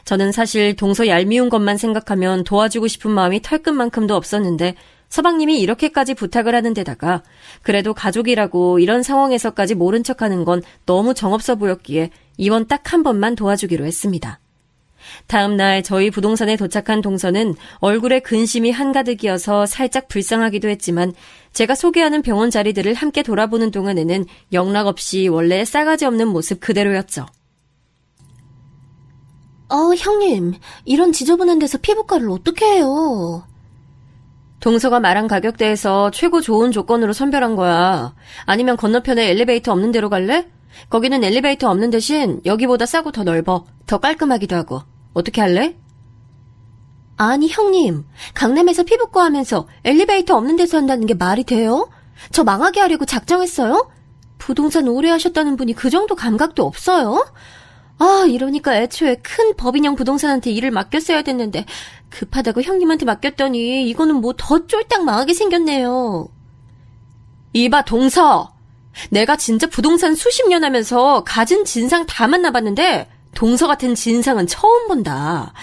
저는 사실 동서 얄미운 것만 생각하면 도와주고 싶은 마음이 털끝만큼도 없었는데 서방님이 이렇게까지 부탁을 하는 데다가 그래도 가족이라고 이런 상황에서까지 모른 척하는 건 너무 정없어 보였기에 이번 딱 한 번만 도와주기로 했습니다. 다음 날 저희 부동산에 도착한 동서는 얼굴에 근심이 한가득이어서 살짝 불쌍하기도 했지만 제가 소개하는 병원 자리들을 함께 돌아보는 동안에는 영락없이 원래 싸가지 없는 모습 그대로였죠.
형님, 이런 지저분한 데서 피부과를 어떻게 해요?
동서가 말한 가격대에서 최고 좋은 조건으로 선별한 거야. 아니면 건너편에 엘리베이터 없는 데로 갈래? 거기는 엘리베이터 없는 대신 여기보다 싸고 더 넓어. 더 깔끔하기도 하고. 어떻게 할래?
아니, 형님, 강남에서 피부과 하면서 엘리베이터 없는 데서 한다는 게 말이 돼요? 저 망하게 하려고 작정했어요? 부동산 오래 하셨다는 분이 그 정도 감각도 없어요? 이러니까 애초에 큰 법인형 부동산한테 일을 맡겼어야 됐는데 급하다고 형님한테 맡겼더니 이거는 뭐 더 쫄딱 망하게 생겼네요.
이봐, 동서! 내가 진짜 부동산 수십 년 하면서 가진 진상 다 만나봤는데 동서 같은 진상은 처음 본다.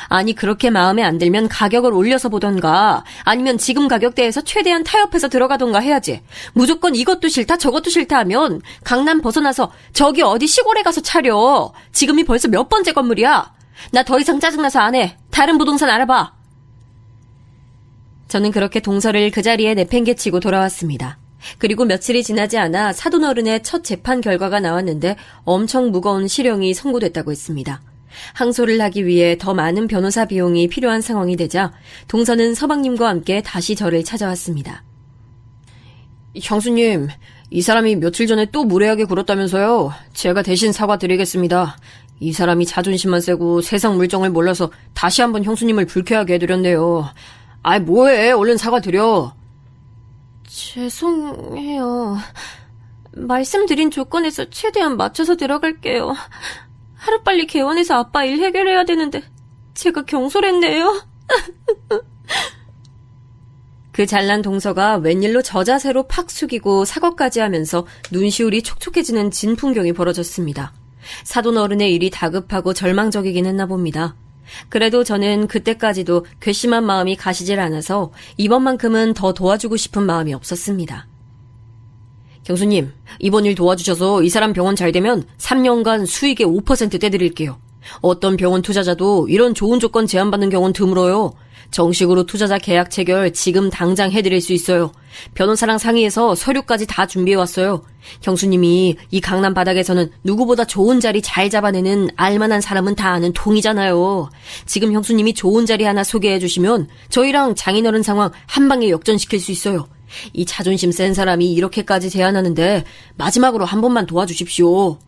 아니, 그렇게 마음에 안 들면 가격을 올려서 보던가 아니면 지금 가격대에서 최대한 타협해서 들어가던가 해야지. 무조건 이것도 싫다 저것도 싫다 하면 강남 벗어나서 저기 어디 시골에 가서 차려. 지금이 벌써 몇 번째 건물이야. 나 더 이상 짜증나서 안 해. 다른 부동산 알아봐. 저는 그렇게 동서를 그 자리에 내팽개치고 돌아왔습니다. 그리고 며칠이 지나지 않아 사돈 어른의 첫 재판 결과가 나왔는데 엄청 무거운 실형이 선고됐다고 했습니다. 항소를 하기 위해 더 많은 변호사 비용이 필요한 상황이 되자 동서는 서방님과 함께 다시 저를 찾아왔습니다.
형수님, 이 사람이 며칠 전에 또 무례하게 굴었다면서요. 제가 대신 사과드리겠습니다. 이 사람이 자존심만 세고 세상 물정을 몰라서 다시 한번 형수님을 불쾌하게 해드렸네요. 뭐해, 얼른 사과드려.
죄송해요. 말씀드린 조건에서 최대한 맞춰서 들어갈게요. 하루빨리 개원해서 아빠 일 해결해야 되는데 제가 경솔했네요. 그 잘난 동서가 웬일로 저자세로 팍 숙이고 사과까지 하면서 눈시울이 촉촉해지는 진풍경이 벌어졌습니다. 사돈 어른의 일이 다급하고 절망적이긴 했나 봅니다. 그래도 저는 그때까지도 괘씸한 마음이 가시질 않아서 이번만큼은 더 도와주고 싶은 마음이 없었습니다. 경수님, 이번 일 도와주셔서 이 사람 병원 잘 되면 3년간 수익의 5% 떼드릴게요. 어떤 병원 투자자도 이런 좋은 조건 제안받는 경우는 드물어요. 정식으로 투자자 계약 체결 지금 당장 해드릴 수 있어요. 변호사랑 상의해서 서류까지 다 준비해왔어요. 경수님이 이 강남 바닥에서는 누구보다 좋은 자리 잘 잡아내는 알만한 사람은 다 아는 통이잖아요. 지금 형수님이 좋은 자리 하나 소개해주시면 저희랑 장인어른 상황 한 방에 역전시킬 수 있어요. 이 자존심 센 사람이 이렇게까지 제안하는데 마지막으로 한 번만 도와주십시오.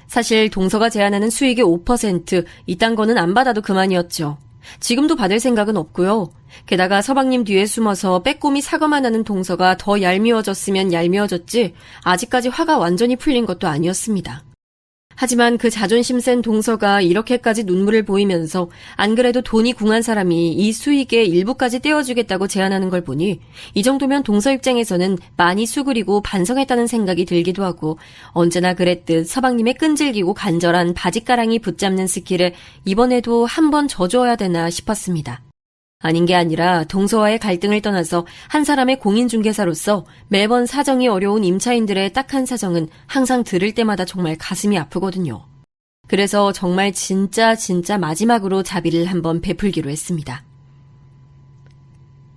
사실 동서가 제안하는 수익의 5% 이딴 거는 안 받아도 그만이었죠. 지금도 받을 생각은 없고요. 게다가 서방님 뒤에 숨어서 빼꼼히 사과만 하는 동서가 더 얄미워졌으면 얄미워졌지 아직까지 화가 완전히 풀린 것도 아니었습니다. 하지만 그 자존심 센 동서가 이렇게까지 눈물을 보이면서 안 그래도 돈이 궁한 사람이 이 수익의 일부까지 떼어주겠다고 제안하는 걸 보니 이 정도면 동서 입장에서는 많이 수그리고 반성했다는 생각이 들기도 하고 언제나 그랬듯 서방님의 끈질기고 간절한 바짓가랑이 붙잡는 스킬을 이번에도 한번 져줘야 되나 싶었습니다. 아닌 게 아니라 동서와의 갈등을 떠나서 한 사람의 공인중개사로서 매번 사정이 어려운 임차인들의 딱한 사정은 항상 들을 때마다 정말 가슴이 아프거든요. 그래서 정말 진짜 마지막으로 자비를 한번 베풀기로 했습니다.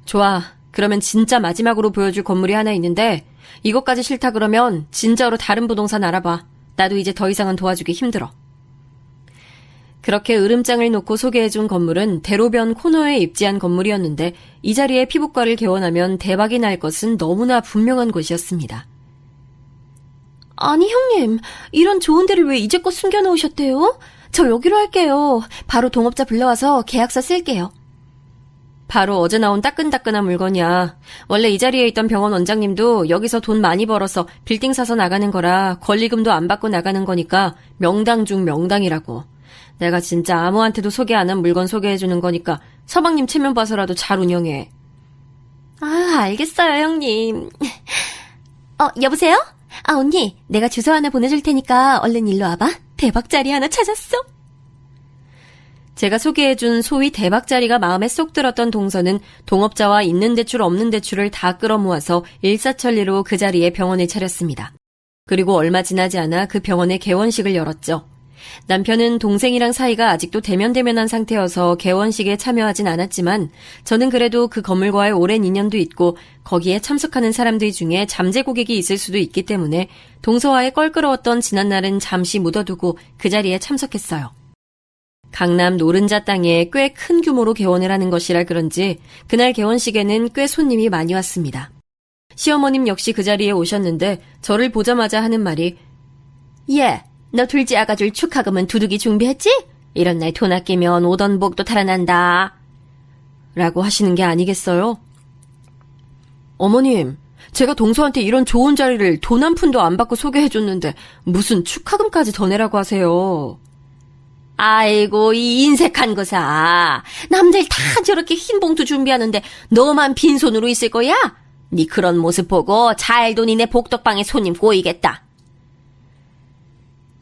좋아. 그러면 진짜 마지막으로 보여줄 건물이 하나 있는데 이것까지 싫다 그러면 진짜로 다른 부동산 알아봐. 나도 이제 더 이상은 도와주기 힘들어. 그렇게 으름장을 놓고 소개해준 건물은 대로변 코너에 입지한 건물이었는데 이 자리에 피부과를 개원하면 대박이 날 것은 너무나 분명한 곳이었습니다.
아니 형님, 이런 좋은 데를 왜 이제껏 숨겨놓으셨대요? 저 여기로 할게요. 바로 동업자 불러와서 계약서 쓸게요.
바로 어제 나온 따끈따끈한 물건이야. 원래 이 자리에 있던 병원 원장님도 여기서 돈 많이 벌어서 빌딩 사서 나가는 거라 권리금도 안 받고 나가는 거니까 명당 중 명당이라고. 내가 진짜 아무한테도 소개 안 한 물건 소개해주는 거니까 서방님 체면 봐서라도 잘 운영해.
아, 알겠어요 형님. 여보세요? 언니, 내가 주소 하나 보내줄 테니까 얼른 일로 와봐. 대박 자리 하나 찾았어.
제가 소개해준 소위 대박자리가 마음에 쏙 들었던 동서는 동업자와 있는 대출 없는 대출을 다 끌어모아서 일사천리로 그 자리에 병원을 차렸습니다. 그리고 얼마 지나지 않아 그 병원에 개원식을 열었죠. 남편은 동생이랑 사이가 아직도 대면대면한 상태여서 개원식에 참여하진 않았지만 저는 그래도 그 건물과의 오랜 인연도 있고 거기에 참석하는 사람들 중에 잠재 고객이 있을 수도 있기 때문에 동서와의 껄끄러웠던 지난날은 잠시 묻어두고 그 자리에 참석했어요. 강남 노른자 땅에 꽤 큰 규모로 개원을 하는 것이라 그런지 그날 개원식에는 꽤 손님이 많이 왔습니다. 시어머님 역시 그 자리에 오셨는데 저를 보자마자 하는 말이
예, 너 둘째 아가줄 축하금은 두둑이 준비했지? 이런 날 돈 아끼면 오던 복도 달아난다.
라고 하시는 게 아니겠어요? 어머님, 제가 동서한테 이런 좋은 자리를 돈 한 푼도 안 받고 소개해줬는데 무슨 축하금까지 더 내라고 하세요.
아이고, 이 인색한 거사. 남들 다 저렇게 흰 봉투 준비하는데 너만 빈손으로 있을 거야? 네 그런 모습 보고 잘돈이 내 복덕방에 손님 꼬이겠다.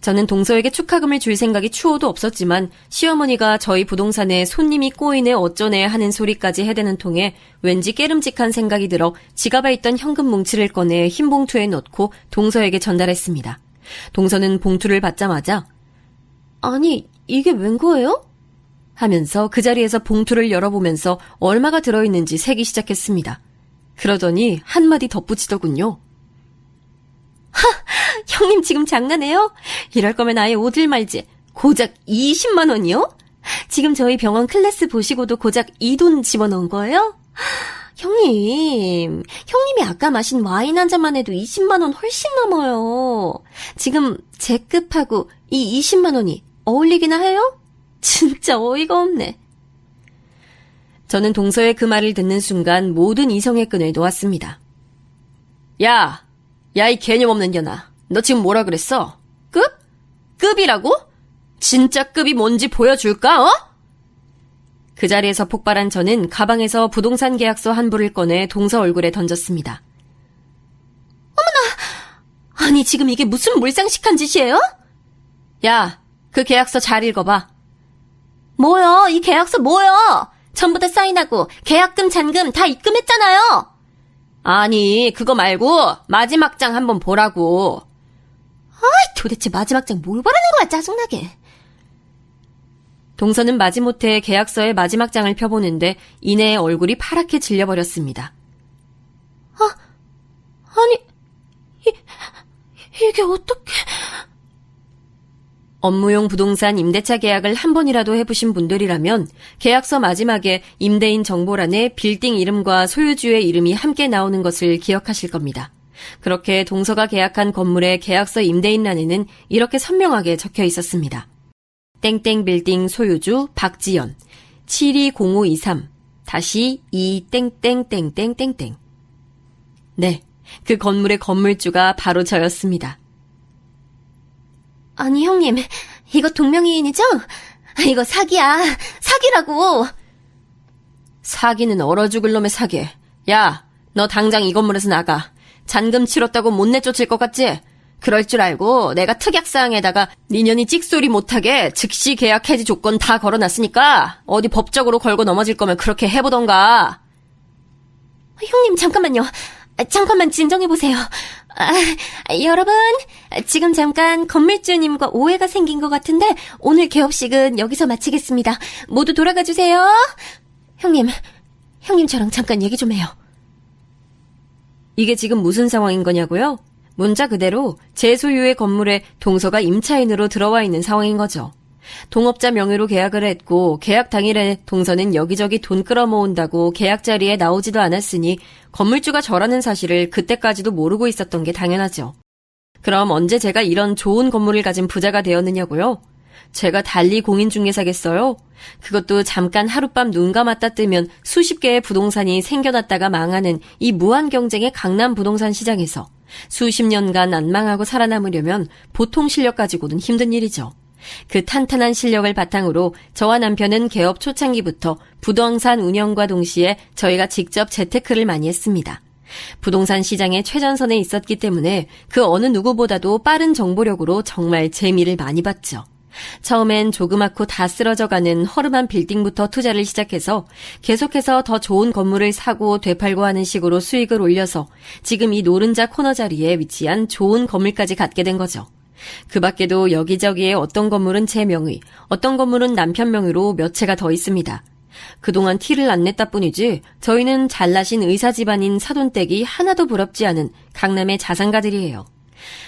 저는 동서에게 축하금을 줄 생각이 추호도 없었지만 시어머니가 저희 부동산에 손님이 꼬이네 어쩌네 하는 소리까지 해대는 통에 왠지 깨름직한 생각이 들어 지갑에 있던 현금 뭉치를 꺼내 흰 봉투에 넣고 동서에게 전달했습니다. 동서는 봉투를 받자마자
아니, 이게 웬 거예요?
하면서 그 자리에서 봉투를 열어보면서 얼마가 들어있는지 세기 시작했습니다. 그러더니 한마디 덧붙이더군요.
형님 지금 장난해요? 이럴 거면 아예 오질 말지. 고작 20만 원이요? 지금 저희 병원 클래스 보시고도 고작 이 돈 집어넣은 거예요? 형님이 아까 마신 와인 한 잔만 해도 20만 원 훨씬 넘어요. 지금 제 급하고 이 20만 원이 어울리기나 해요? 진짜 어이가 없네.
저는 동서의 그 말을 듣는 순간 모든 이성의 끈을 놓았습니다. 야, 이 개념 없는 년아. 너 지금 뭐라 그랬어? 급? 급이라고? 진짜 급이 뭔지 보여줄까, 어? 그 자리에서 폭발한 저는 가방에서 부동산 계약서 한 부를 꺼내 동서 얼굴에 던졌습니다.
아니, 지금 이게 무슨 몰상식한 짓이에요?
야, 그 계약서 잘 읽어봐.
뭐요? 이 계약서 뭐요? 전부 다 사인하고 계약금, 잔금 다 입금했잖아요.
아니, 그거 말고 마지막 장 한번 보라고.
도대체 마지막 장 뭘 바라는 거야, 짜증나게.
동서는 마지못해 계약서의 마지막 장을 펴보는데 이내 얼굴이 파랗게 질려버렸습니다.
아니, 이게 어떻게...
업무용 부동산 임대차 계약을 한 번이라도 해보신 분들이라면 계약서 마지막에 임대인 정보란에 빌딩 이름과 소유주의 이름이 함께 나오는 것을 기억하실 겁니다. 그렇게 동서가 계약한 건물의 계약서 임대인란에는 이렇게 선명하게 적혀 있었습니다. 땡땡 빌딩 소유주 박지연 720523-2 땡땡땡땡땡땡. 네, 그 건물의 건물주가 바로 저였습니다.
아니, 형님, 이거 동명이인이죠? 이거 사기야. 사기라고.
사기는 얼어 죽을 놈의 사기. 야, 너 당장 이 건물에서 나가. 잔금 치렀다고 못 내쫓을 것 같지? 그럴 줄 알고 내가 특약사항에다가 니년이 찍소리 못하게 즉시 계약 해지 조건 다 걸어놨으니까 어디 법적으로 걸고 넘어질 거면 그렇게 해보던가.
형님, 잠깐만요. 잠깐만 진정해보세요. 여러분, 지금 잠깐 건물주님과 오해가 생긴 것 같은데 오늘 개업식은 여기서 마치겠습니다. 모두 돌아가 주세요. 형님, 저랑 잠깐 얘기 좀 해요.
이게 지금 무슨 상황인 거냐고요? 문자 그대로 제 소유의 건물에 동서가 임차인으로 들어와 있는 상황인 거죠. 동업자 명의로 계약을 했고 계약 당일에 동서는 여기저기 돈 끌어모은다고 계약 자리에 나오지도 않았으니 건물주가 저라는 사실을 그때까지도 모르고 있었던 게 당연하죠. 그럼 언제 제가 이런 좋은 건물을 가진 부자가 되었느냐고요? 제가 달리 공인중개사겠어요? 그것도 잠깐 하룻밤 눈 감았다 뜨면 수십 개의 부동산이 생겨났다가 망하는 이 무한 경쟁의 강남 부동산 시장에서 수십 년간 안 망하고 살아남으려면 보통 실력 가지고는 힘든 일이죠. 그 탄탄한 실력을 바탕으로 저와 남편은 개업 초창기부터 부동산 운영과 동시에 저희가 직접 재테크를 많이 했습니다. 부동산 시장의 최전선에 있었기 때문에 그 어느 누구보다도 빠른 정보력으로 정말 재미를 많이 봤죠. 처음엔 조그맣고 다 쓰러져가는 허름한 빌딩부터 투자를 시작해서 계속해서 더 좋은 건물을 사고 되팔고 하는 식으로 수익을 올려서 지금 이 노른자 코너 자리에 위치한 좋은 건물까지 갖게 된 거죠. 그 밖에도 여기저기에 어떤 건물은 제 명의, 어떤 건물은 남편 명의로 몇 채가 더 있습니다. 그동안 티를 안 냈다 뿐이지 저희는 잘나신 의사 집안인 사돈댁이 하나도 부럽지 않은 강남의 자산가들이에요.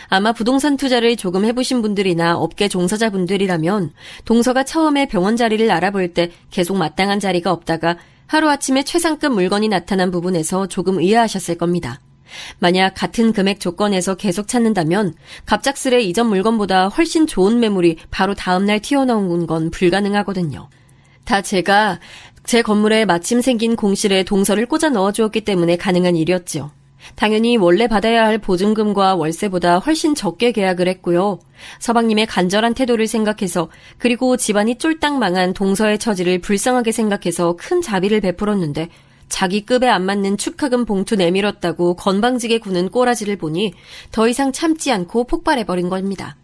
아마 부동산 투자를 조금 해보신 분들이나 업계 종사자분들이라면 동서가 처음에 병원 자리를 알아볼 때 계속 마땅한 자리가 없다가 하루아침에 최상급 물건이 나타난 부분에서 조금 의아하셨을 겁니다. 만약 같은 금액 조건에서 계속 찾는다면 갑작스레 이전 물건보다 훨씬 좋은 매물이 바로 다음날 튀어나온 건 불가능하거든요. 다 제가 제 건물에 마침 생긴 공실에 동서를 꽂아 넣어주었기 때문에 가능한 일이었죠. 당연히 원래 받아야 할 보증금과 월세보다 훨씬 적게 계약을 했고요. 서방님의 간절한 태도를 생각해서 그리고 집안이 쫄딱 망한 동서의 처지를 불쌍하게 생각해서 큰 자비를 베풀었는데 자기 급에 안 맞는 축하금 봉투 내밀었다고 건방지게 구는 꼬라지를 보니 더 이상 참지 않고 폭발해버린 겁니다.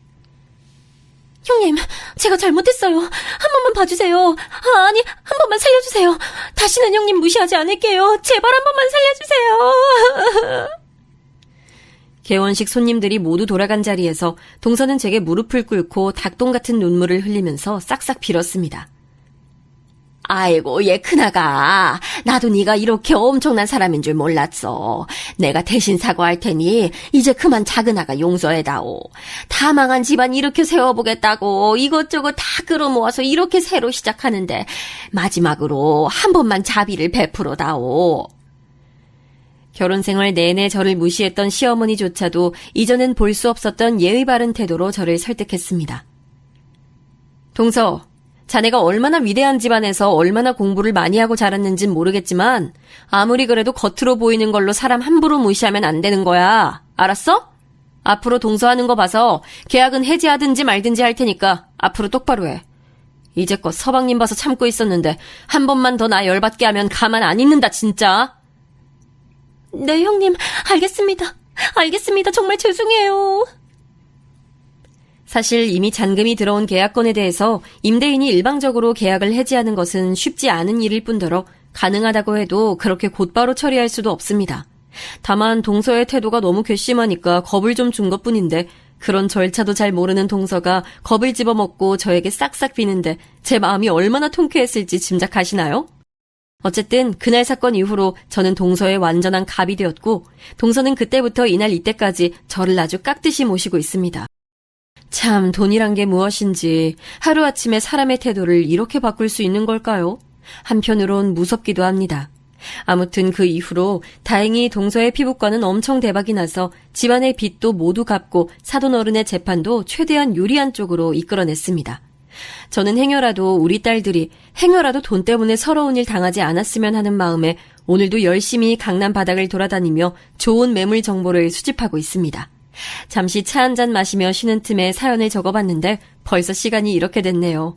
형님, 제가 잘못했어요. 한 번만 봐주세요. 아니, 한 번만 살려주세요. 다시는 형님 무시하지 않을게요. 제발 한 번만 살려주세요.
개원식 손님들이 모두 돌아간 자리에서 동서는 제게 무릎을 꿇고 닭똥 같은 눈물을 흘리면서 싹싹 빌었습니다.
아이고, 얘 큰아가. 나도 네가 이렇게 엄청난 사람인 줄 몰랐어. 내가 대신 사과할 테니 이제 그만 작은아가 용서해다오. 다 망한 집안 이렇게 세워보겠다고 이것저것 다 끌어모아서 이렇게 새로 시작하는데 마지막으로 한 번만 자비를 베풀어다오.
결혼생활 내내 저를 무시했던 시어머니조차도 이전엔 볼 수 없었던 예의 바른 태도로 저를 설득했습니다. 동서, 자네가 얼마나 위대한 집안에서 얼마나 공부를 많이 하고 자랐는진 모르겠지만 아무리 그래도 겉으로 보이는 걸로 사람 함부로 무시하면 안 되는 거야. 알았어? 앞으로 동서하는 거 봐서 계약은 해지하든지 말든지 할 테니까 앞으로 똑바로 해. 이제껏 서방님 봐서 참고 있었는데 한 번만 더 나 열받게 하면 가만 안 있는다 진짜.
네, 형님. 알겠습니다. 알겠습니다. 정말 죄송해요.
사실 이미 잔금이 들어온 계약건에 대해서 임대인이 일방적으로 계약을 해지하는 것은 쉽지 않은 일일 뿐더러 가능하다고 해도 그렇게 곧바로 처리할 수도 없습니다. 다만 동서의 태도가 너무 괘씸하니까 겁을 좀 준 것뿐인데 그런 절차도 잘 모르는 동서가 겁을 집어먹고 저에게 싹싹 비는데 제 마음이 얼마나 통쾌했을지 짐작하시나요? 어쨌든 그날 사건 이후로 저는 동서의 완전한 갑이 되었고 동서는 그때부터 이날 이때까지 저를 아주 깍듯이 모시고 있습니다. 참 돈이란 게 무엇인지 하루아침에 사람의 태도를 이렇게 바꿀 수 있는 걸까요? 한편으론 무섭기도 합니다. 아무튼 그 이후로 다행히 동서의 피부과는 엄청 대박이 나서 집안의 빚도 모두 갚고 사돈어른의 재판도 최대한 유리한 쪽으로 이끌어냈습니다. 저는 행여라도 우리 딸들이 행여라도 돈 때문에 서러운 일 당하지 않았으면 하는 마음에 오늘도 열심히 강남 바닥을 돌아다니며 좋은 매물 정보를 수집하고 있습니다. 잠시 차 한잔 마시며 쉬는 틈에 사연을 적어봤는데 벌써 시간이 이렇게 됐네요.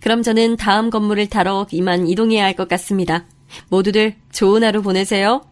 그럼 저는 다음 건물을 타러 이만 이동해야 할 것 같습니다. 모두들 좋은 하루 보내세요.